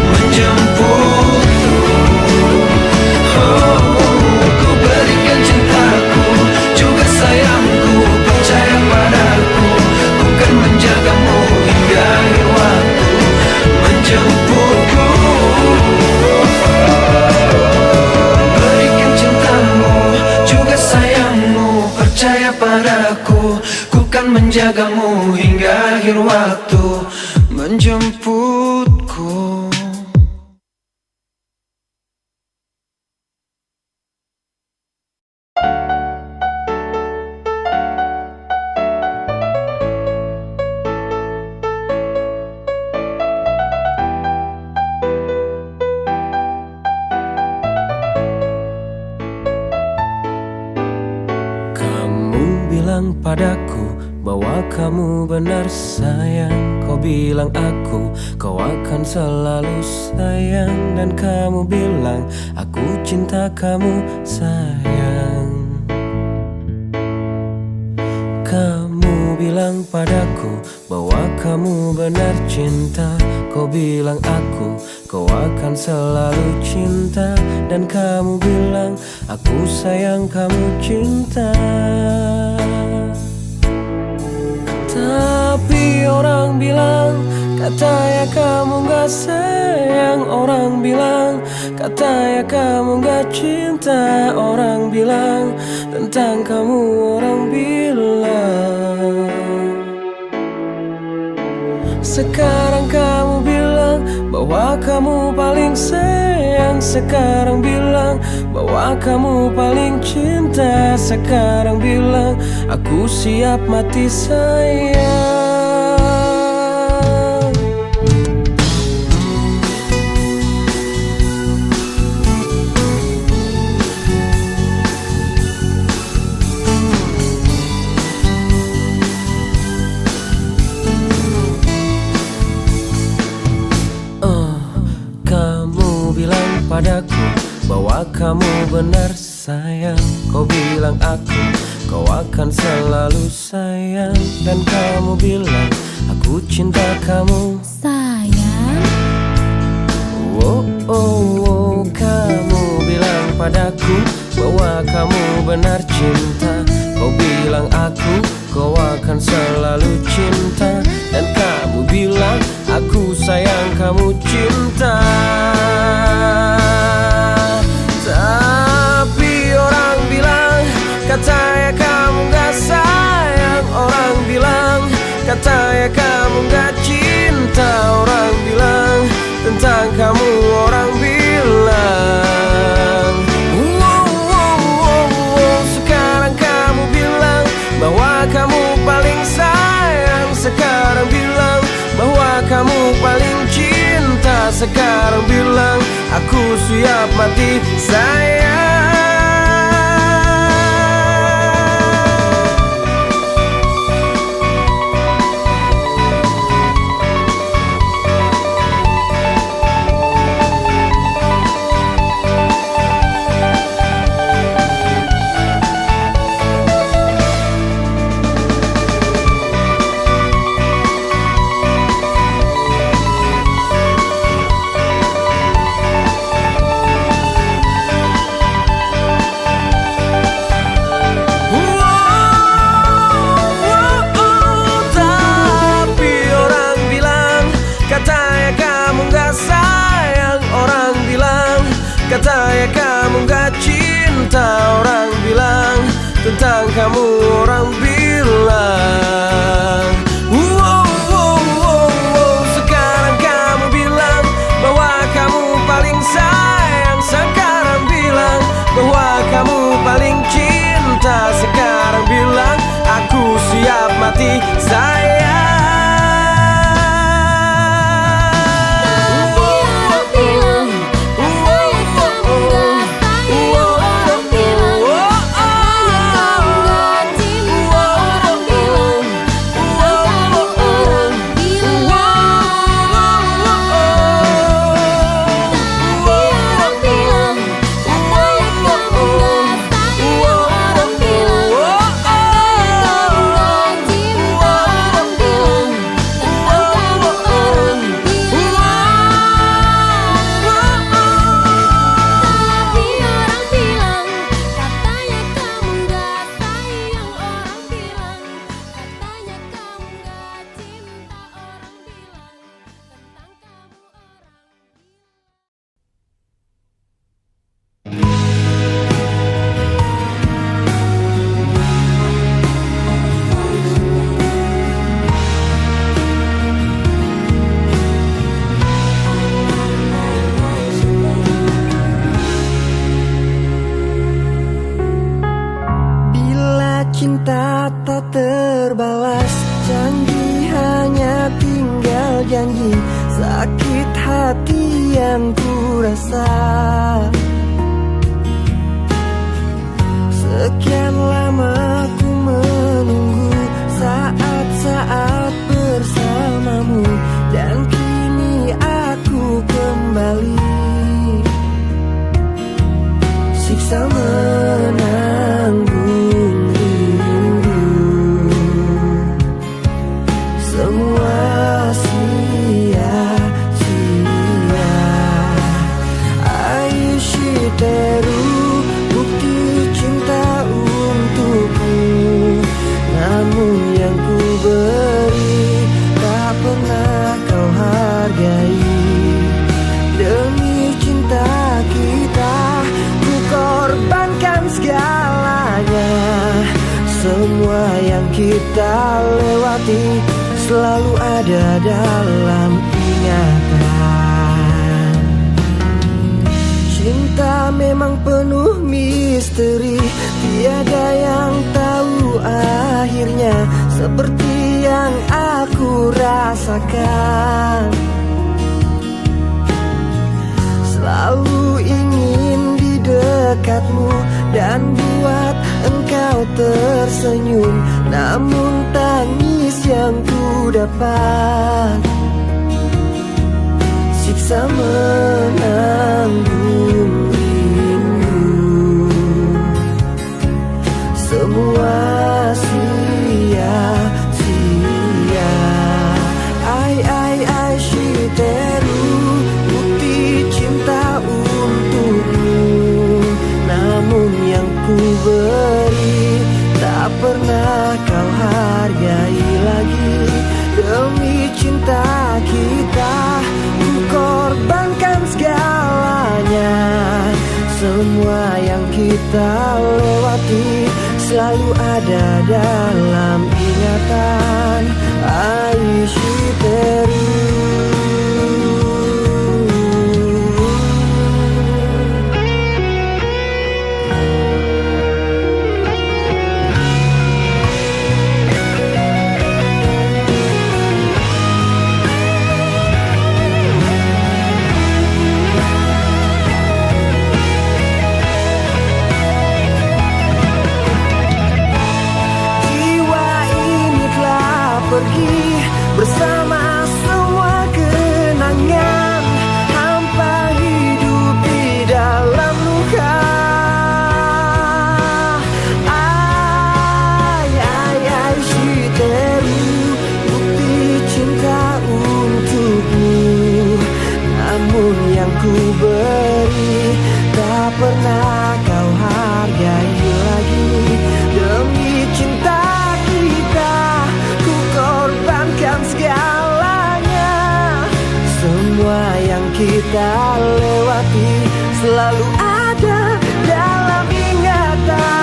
menjemputku. Ku berikan cintaku juga sayangku, percaya padaku, ku kan menjagamu hingga akhir waktu menjemputku. Berikan cintamu juga sayangmu, percaya padaku, ku kan menjagamu hingga akhir waktu menjemputku. Padaku bahwa kamu benar sayang. Kau bilang kau akan selalu sayang. Dan kamu bilang aku cinta kamu sayang. Kamu bilang padaku bahwa kamu benar cinta. Kau bilang kau akan selalu cinta. Dan kamu bilang aku sayang kamu cinta. Tapi orang bilang katanya kamu gak sayang. Orang bilang katanya kamu gak cinta. Orang bilang tentang kamu, orang bilang. Sekarang kamu bilang bahwa kamu paling sayang. Sekarang bilang bahwa kamu paling cinta. Sekarang bilang aku siap mati sayang. Padaku bahwa kamu benar sayang. Kau bilang kau akan selalu sayang. Dan kamu bilang aku cinta kamu sayang. Kamu bilang padaku bahwa kamu benar cinta. Kau bilang kau akan selalu cinta. Dan kamu bilang aku sayang kamu cinta. Tapi orang bilang katanya kamu gak sayang. Orang bilang katanya kamu gak cinta. Orang bilang tentang kamu, orang bilang. Sekarang kamu bilang bahwa kamu paling sayang. Sekarang bilang bahwa kamu paling cinta. Sekarang bilang aku siap mati sayang. kamu gak sayang, orang bilang. Katanya kamu gak cinta, orang bilang. Tentang kamu orang bilang. Sekarang kamu bilang bahwa kamu paling sayang. Sekarang bilang bahwa kamu paling cinta. Sekarang bilang aku siap mati sayang. Cinta tak terbalas, janji hanya tinggal janji. Sakit hati yang ku rasa. Sekian lama ku menunggu saat-saat bersamamu, dan kini aku kembali. Siksa menanggung semua sia-sia. Aishiteru, bukti cinta untukmu. Namun yang ku beri tak pernah kau hargai. Demi cinta kita ku korbankan segalanya. Semua yang kita lewati selalu ada dalam ingatan. Cinta memang penuh misteri, tiada yang tahu akhirnya. Seperti yang aku rasakan, selalu ingin di dekatmu dan buat engkau tersenyum. Namun tangis yang ku dapat, siksa menanggung rindu. Semua sia-sia. Ai shiteru, bukti cinta untukmu. Namun yang ku beri tak pernah kau hargai lagi. Demi cinta kita ku korbankan segalanya. Semua yang kita lewati selalu ada dalam ingatan. Aishiteru. Pergi bersama semua kenangan, hampa hidup di dalam luka. Shiteru, bukti cinta untukmu. Namun yang ku beri tak pernah kau hargai lagi. Demi cinta kita korbankan segalanya. Semua semua yang kita lewati selalu ada dalam ingatan.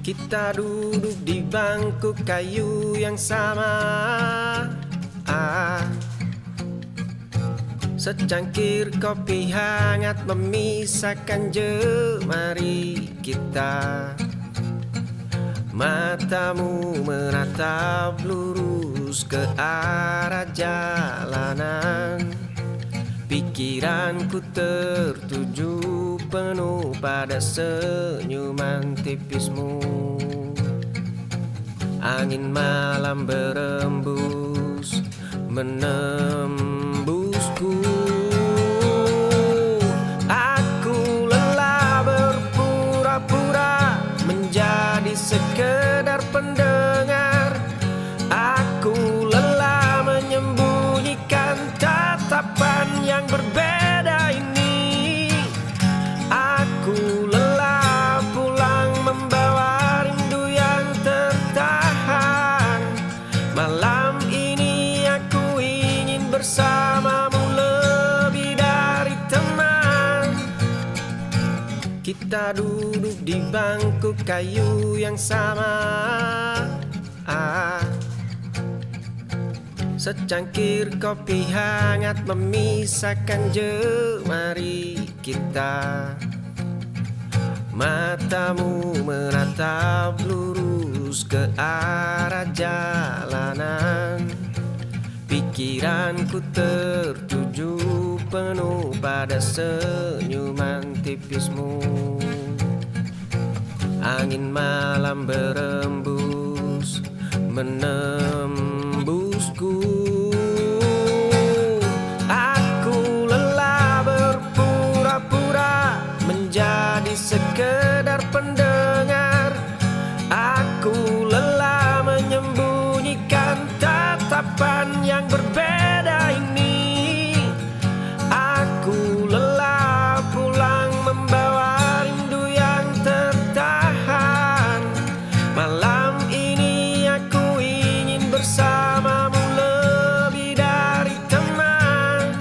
Kita duduk di bangku kayu yang sama, secangkir kopi hangat memisahkan jemari kita. Matamu menatap lurus ke arah jalanan, pikiranku tertuju penuh pada senyuman tipismu. Angin malam berembus menembusku. Aku lelah berpura-pura menjadi sekedar pendengar. Aku lelah menyembunyikan tatapan yang berbeda ini. Aku lelah pulang membawa rindu yang tertahan. Malam ini aku ingin bersamamu lebih dari teman. Kita duduk di bangku kayu yang sama, secangkir kopi hangat memisahkan jemari kita. Matamu menatap lurus ke arah jalanan, pikiranku tertuju penuh pada senyuman tipismu. Angin malam berembus menembusku. Aku lelah berpura-pura menjadi sekedar pendengar. Aku lelah menyembunyikan tatapan yang berbeda ini. Aku lelah pulang membawa rindu yang tertahan. Malam ini aku ingin bersamamu lebih dari teman.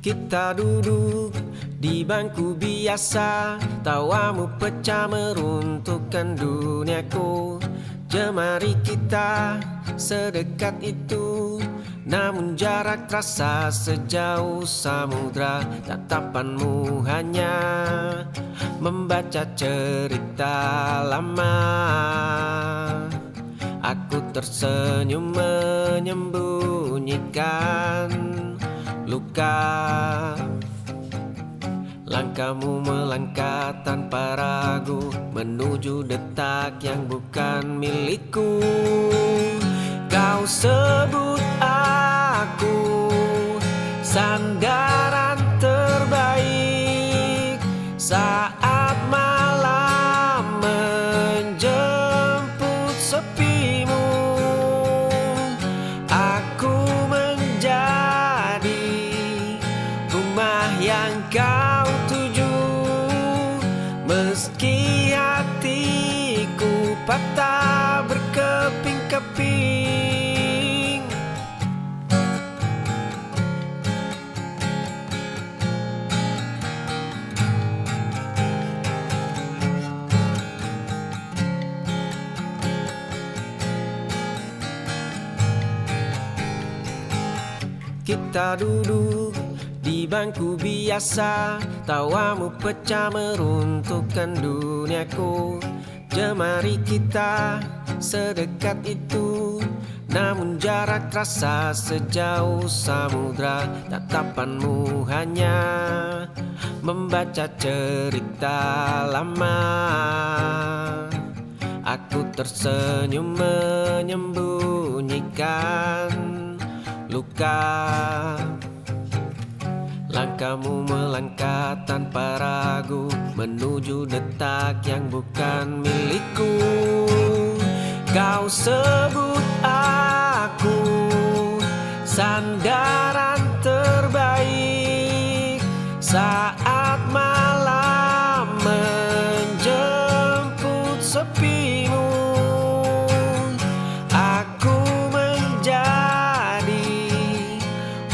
Kita duduk di bangku biasa, tawamu pecah meruntuhkan duniaku. Jemari kita sedekat itu, namun jarak terasa sejauh samudra. Tatapanmu hanya membaca cerita lama. Aku tersenyum menyembunyikan luka. Langkahmu melangkah tanpa ragu menuju detak yang bukan milikku. Kau sebut aku sandaran terbaik saat malam menjemput sepimu. Aku menjadi rumah yang kau tuju, meski hatiku patah berkeping-keping. Kita duduk di di bangku biasa, tawamu pecah meruntuhkan duniaku. Jemari kita sedekat itu, namun jarak terasa sejauh samudra. Tatapanmu hanya membaca cerita lama. Aku tersenyum menyembunyikan luka. Langkahmu melangkah tanpa ragu menuju detak yang bukan milikku. Kau sebut aku sandaran terbaik saat malam menjemput sepimu. Aku menjadi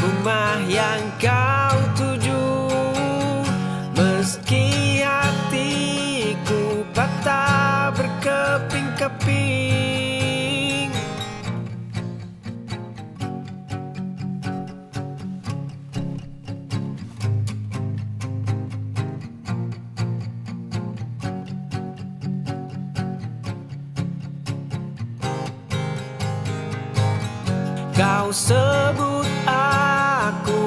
rumah yang kau tuju, meski hatiku patah berkeping-keping. Kau sebut aku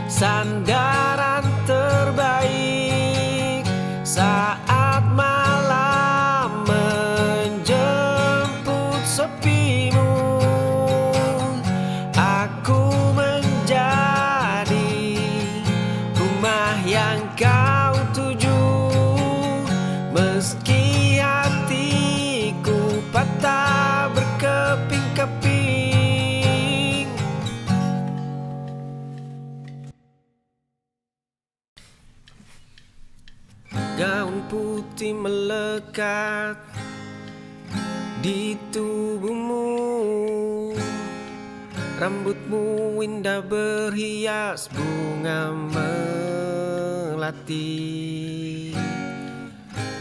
sandaran terbaik saat malam menjemput sepimu. Aku menjadi rumah yang kau tuju, meski hatiku patah berkeping-keping. Gaun putih melekat di tubuhmu, rambutmu indah berhias bunga melati.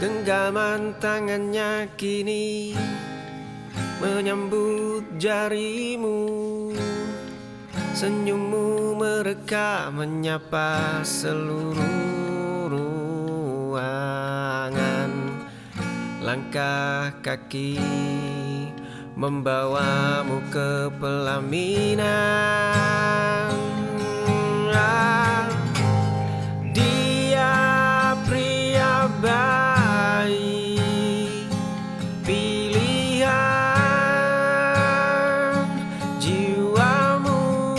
Genggaman tangannya kini menyambut jarimu, senyummu mereka menyapa seluruh ruangan. Langkah kaki membawamu ke pelaminan. Dia pria baik, pilihan jiwamu.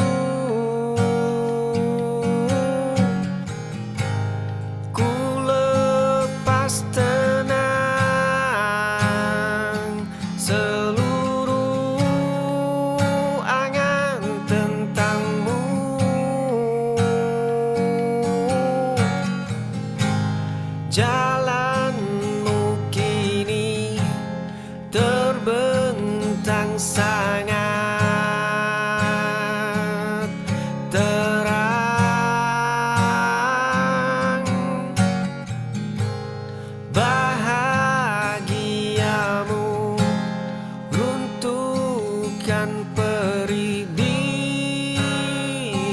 Ku lepas tenang seluruh angan tentangmu. Jalanmu kini terbentang sangat terang. Bahagiamu runtuhkan perih di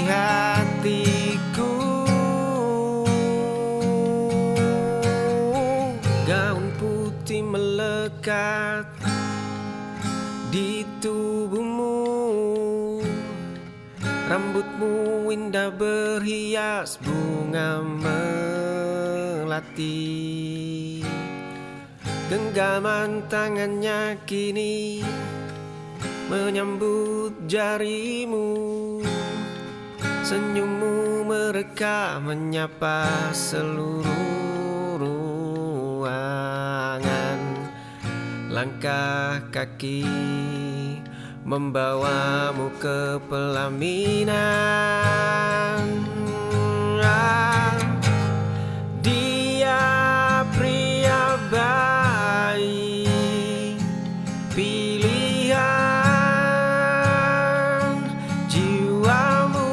hatiku. Gaun putih melekat di tubuhmu, rambutmu indah berhias bunga melati. Genggaman tangannya kini menyambut jarimu, senyummu mereka menyapa seluruh ruangan. Langkah kaki membawamu ke pelaminan. Dia pria baik, pilihan jiwamu.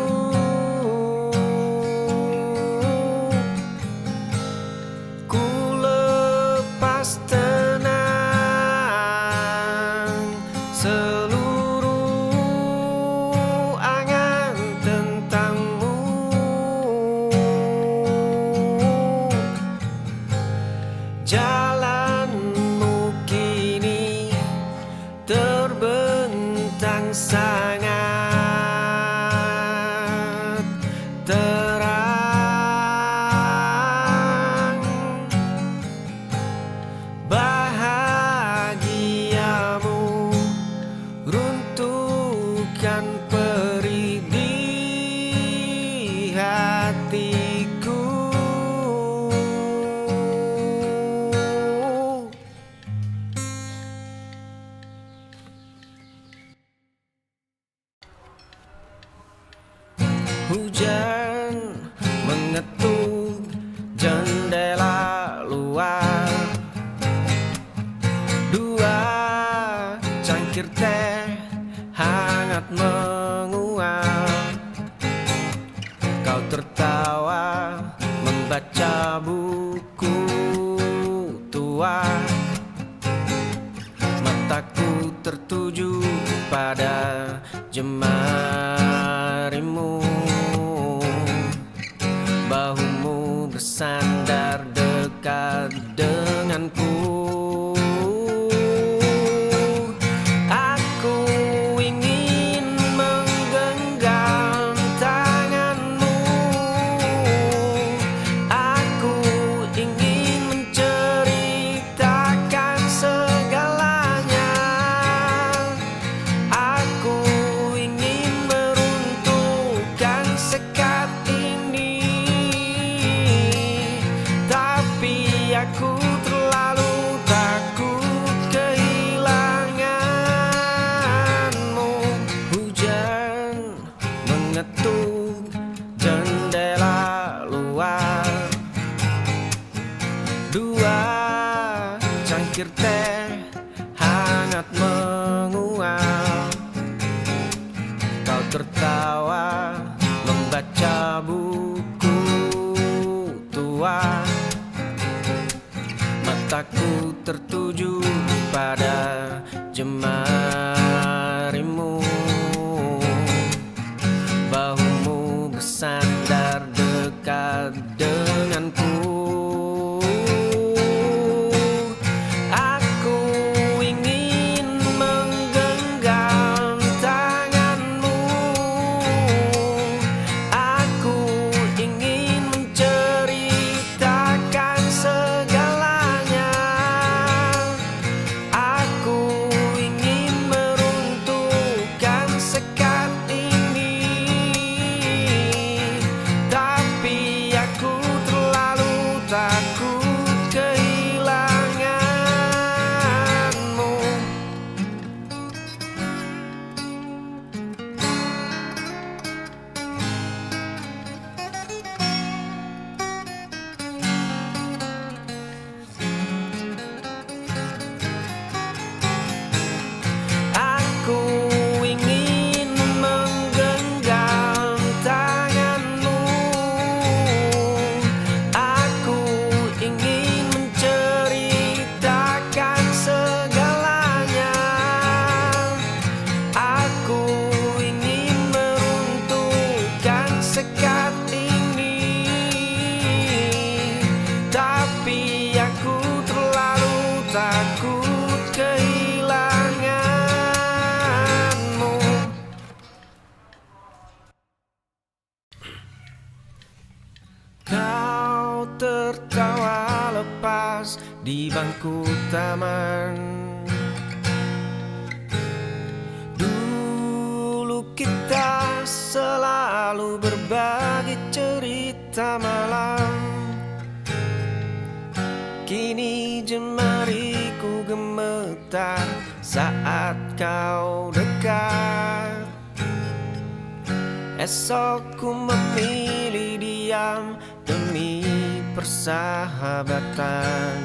Ku lepas tenang seluruh angan tentangmu. Cangkir teh hangat menguap, kau tertawa membaca buku tua. Mataku tertuju pada jemarimu, bahumu bersandar dekat denganku. Aku ingin menggenggam tanganmu, aku ingin menceritakan segalanya. Aku ingin meruntuhkan sekat ini, tapi aku terlalu takut kehilanganmu. Hujan mengetuk jendela luar, dua cangkir teh hangat menguap, kau tertawa membaca buku tua. Mataku tertuju pada jemarimu, bahumu bersandar dekat denganku. Aku ingin menggenggam tanganmu, aku ingin menceritakan segalanya. Aku ingin meruntuhkan sekat ini, tapi aku terlalu takut kehilanganmu. Aku ingin menggenggam tanganmu, aku ingin menceritakan segalanya. Aku ingin meruntuhkan sekat ini, tapi aku terlalu takut kehilanganmu. Kau tertawa lepas di bangku taman. Dulu kita selalu berbagi cerita malam, kini jemariku gemetar saat kau dekat. Esok ku memilih diam demi persahabatan.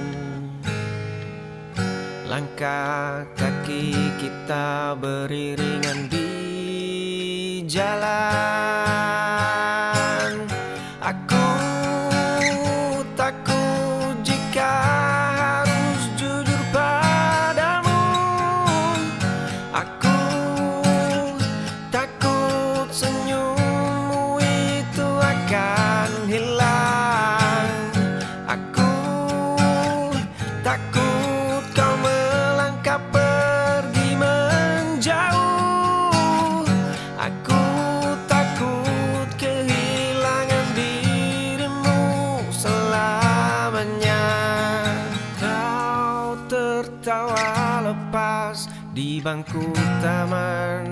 Langkah kaki kita beriringan di jalan. Aku takut jika harus jujur padamu. Aku takut senyummu itu akan hilang. Aku takut kau melangkah pergi menjauh. Aku takut kehilangan dirimu selamanya. Kau tertawa lepas di bangku taman.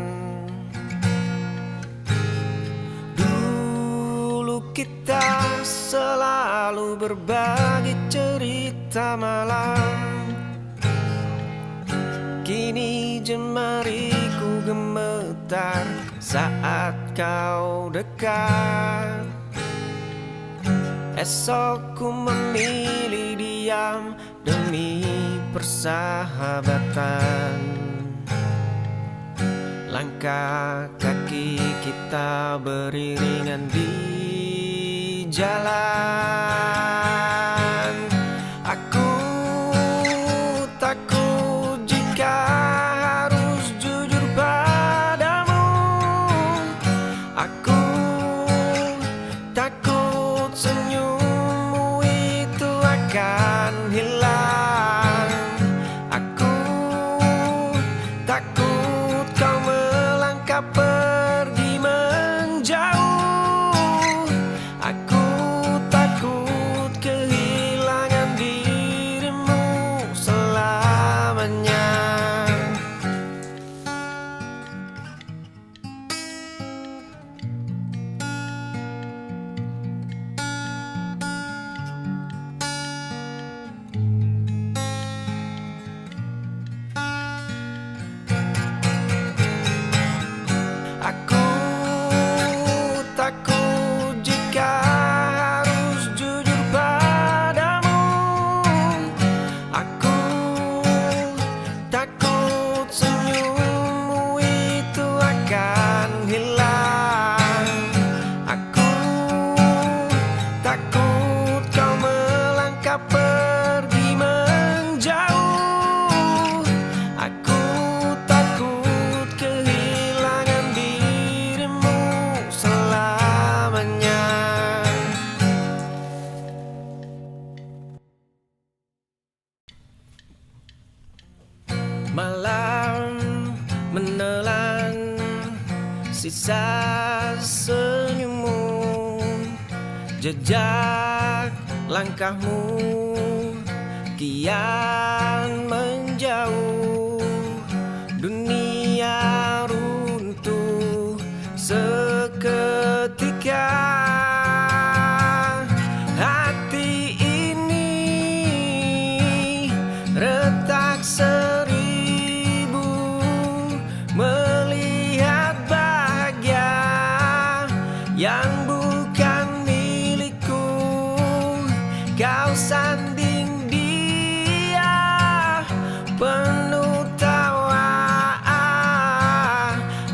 Dulu kita selalu berbagi cerita malam, kini jemariku gemetar saat kau dekat. Esok ku memilih diam demi persahabatan. Langkah kaki kita beriringan di jalan. Aku takut jika harus jujur padamu. Aku takut senyummu itu akan hilang. Aku takut kau melangkah pergi menjauh. Aku takut kehilangan dirimu selamanya. Aku takut jika harus jujur padamu. Aku takut senyummu itu akan hilang. Aku takut kau melangkah pergi menjauh. Aku takut kehilangan dirimu selamanya. Malam menelan sisa senyummu, jejak langkahmu kian menjauh. Dunia runtuh seketika. Hati ini retak seribu melihat bahagia yang bukan milikku. Kau sanding dia penuh tawa.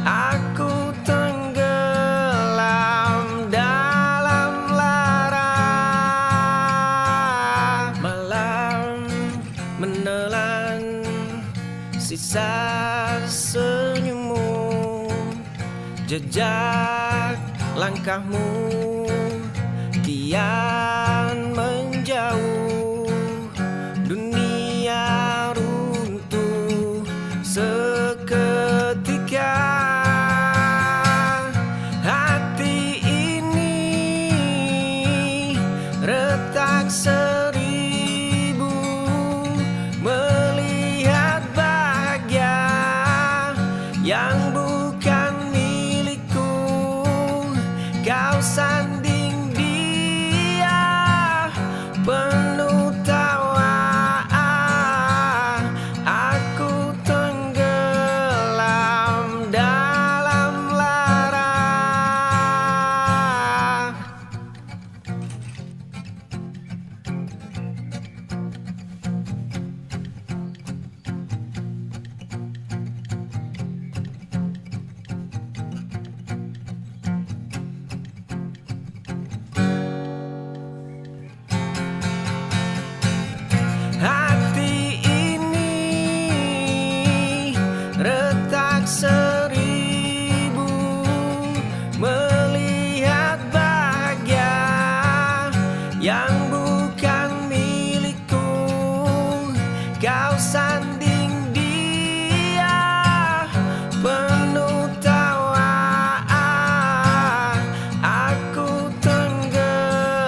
Aku tenggelam dalam lara. Malam menelan sisa senyummu, jejak langkahmu kian menjauh. Dunia runtuh seketika. Hati ini retak seribu melihat bahagia yang bukan milikku. Kau sanding dia penuh tawa. Aku tenggelam dalam lara. Hati ini retak seribu melihat bahagia yang bukan milikku. Kau sanding dia penuh tawa. Aku tenggelam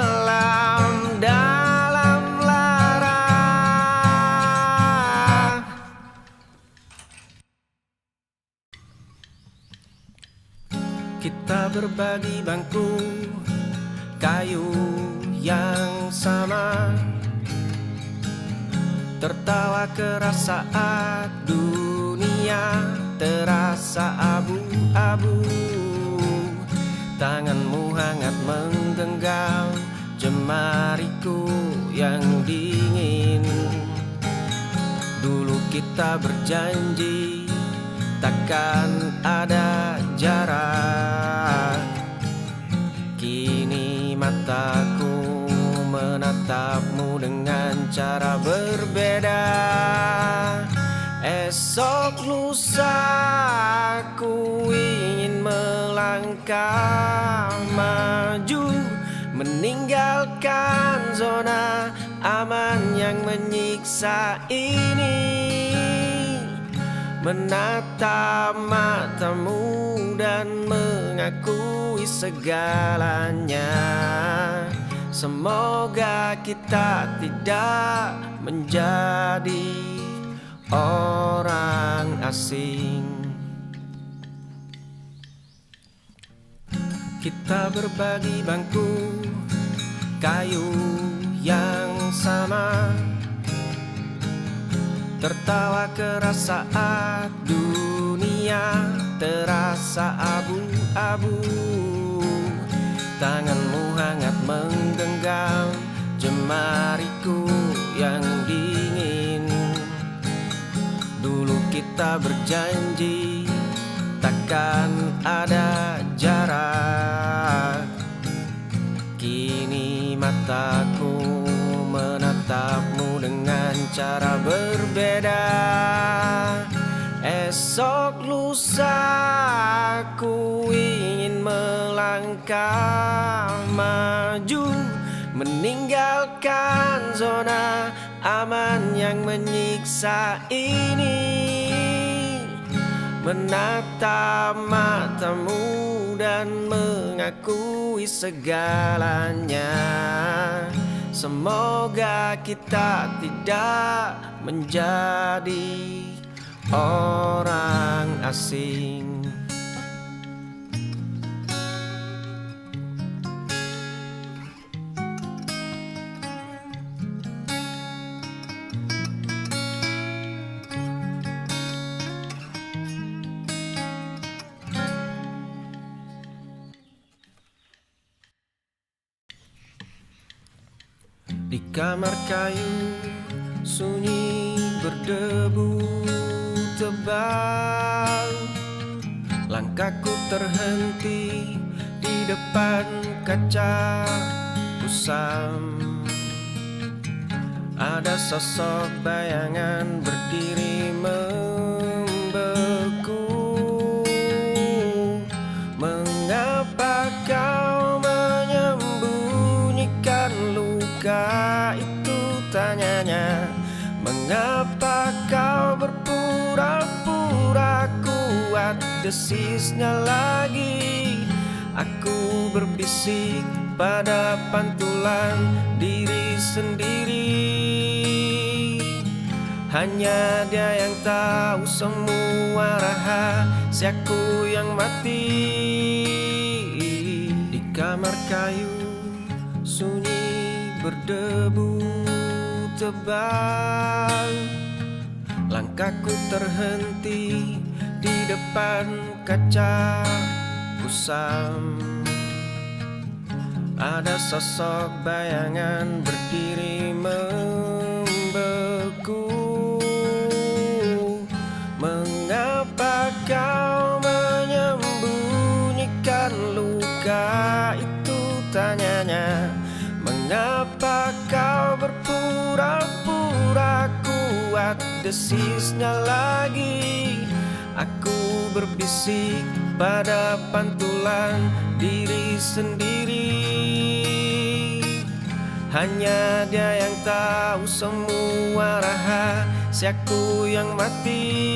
dalam lara. Kita berbagi bangku kayu yang sama, tertawa keras saat dunia terasa abu-abu. Tanganmu hangat menggenggam jemariku yang dingin. Dulu kita berjanji takkan ada jarak. Kini mataku menatapmu dengan cara berbeda. Esok lusa ku ingin melangkah maju, meninggalkan zona aman yang menyiksa ini. Menatap matamu dan mengakui segalanya. Semoga kita tidak menjadi orang asing. Kita berbagi bangku kayu yang sama, tertawa keras saat dunia terasa abu-abu. Tanganmu hangat menggenggam jemariku yang dingin. Dulu kita berjanji takkan ada jarak. Kini mataku menatapmu dengan cara berbeda. Esok lusa ku ingin melangkah maju, meninggalkan zona aman yang menyiksa ini. Menatap matamu dan mengakui segalanya. Semoga kita tidak menjadi orang asing. Di kamar kayu sunyi berdebu tebal. Langkahku terhenti di depan kaca kusam. Ada sosok bayangan berdiri membeku. Mengapa kau menyembunyikan luka itu, tanyanya. Mengapa kau berpura-pura kuat, desisnya lagi. Aku berbisik pada pantulan diri sendiri. Hanya dia yang tahu semua rahasiaku yang mati. Di kamar kayu sunyi berdebu tebal. Langkahku terhenti di depan kaca kusam. Ada sosok bayangan berdiri membeku. Mengapa kau menyembunyikan luka itu, tanyanya. Mengapa kau berpura-pura kuat, desisnya lagi. Aku berbisik pada pantulan diri sendiri. Hanya dia yang tahu semua rahasiaku yang mati.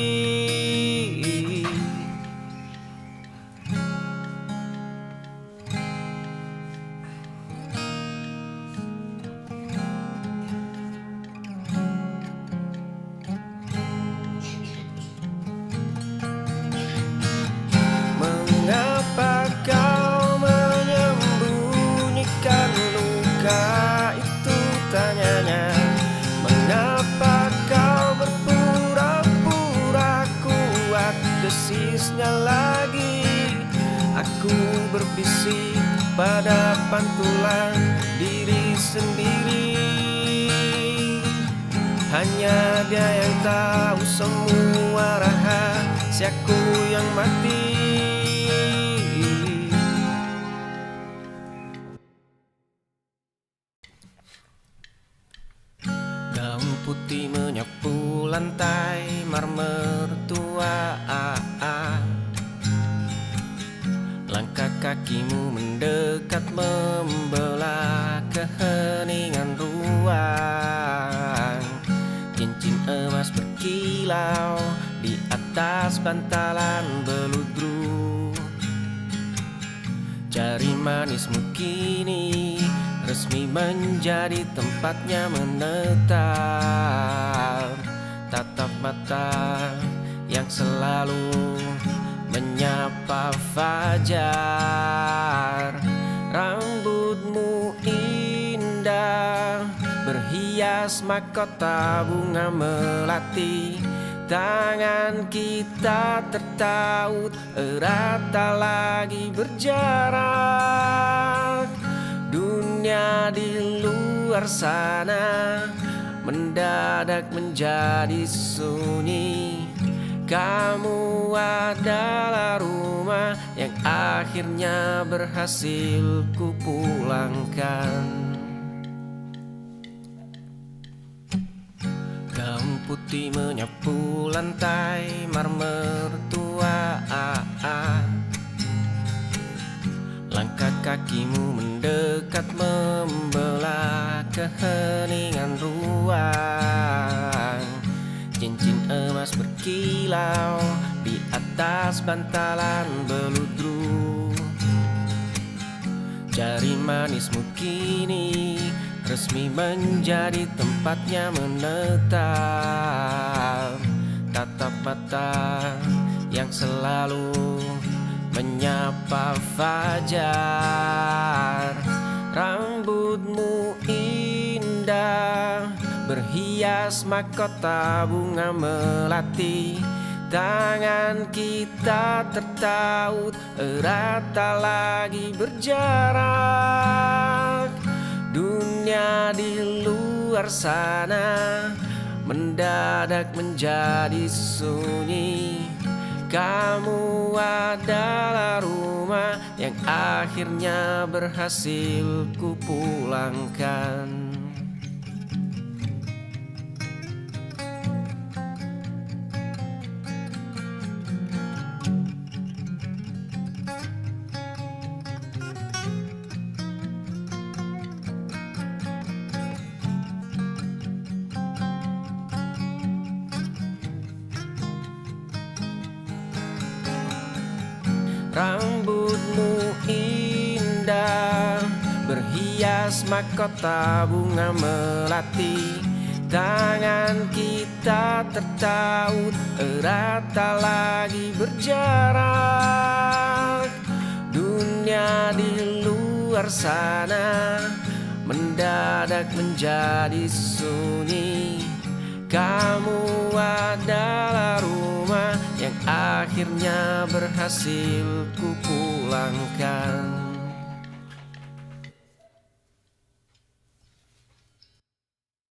Mengapa kau menyembunyikan luka itu, tanyanya. Mengapa kau berpura-pura kuat, desisnya lagi. Aku berbisik pada pantulan diri sendiri. Hanya dia yang tahu semua rahasiaku rahasiaku yang mati. Gaun putih menyapu lantai marmer tua. Langkah kakimu mendekat membelah keheningan ruang. Cincin emas berkilau di atas bantalan beludru. Jari manismu kini resmi menjadi tempatnya menetap. Tatap mata yang selalu menyapa fajar. Rambutmu indah berhias mahkota bunga melati. Tangan kita tertaut erat tak lagi berjarak. Dunia di luar sana mendadak menjadi sunyi. Kamu adalah rumah yang akhirnya berhasil kupulangkan. Gaun putih menyapu lantai marmer tua. Langkah kakimu mendekat membelah keheningan ruang. Cincin emas berkilau di atas bantalan beludru. Jari manismu kini resmi menjadi tempatnya menetap. Tatap mata yang selalu menyapa fajar. Rambutmu indah berhias mahkota bunga melati. Tangan kita tertaut erat tak lagi berjarak. Dunia di luar sana mendadak menjadi sunyi. Kamu adalah rumah yang akhirnya berhasil kupulangkan. Rambutmu indah berhias mahkota bunga melati. Tangan kita tertaut erat tak lagi berjarak. Dunia di luar sana mendadak menjadi sunyi. Kamu adalah rumah yang akhirnya berhasil kupulangkan.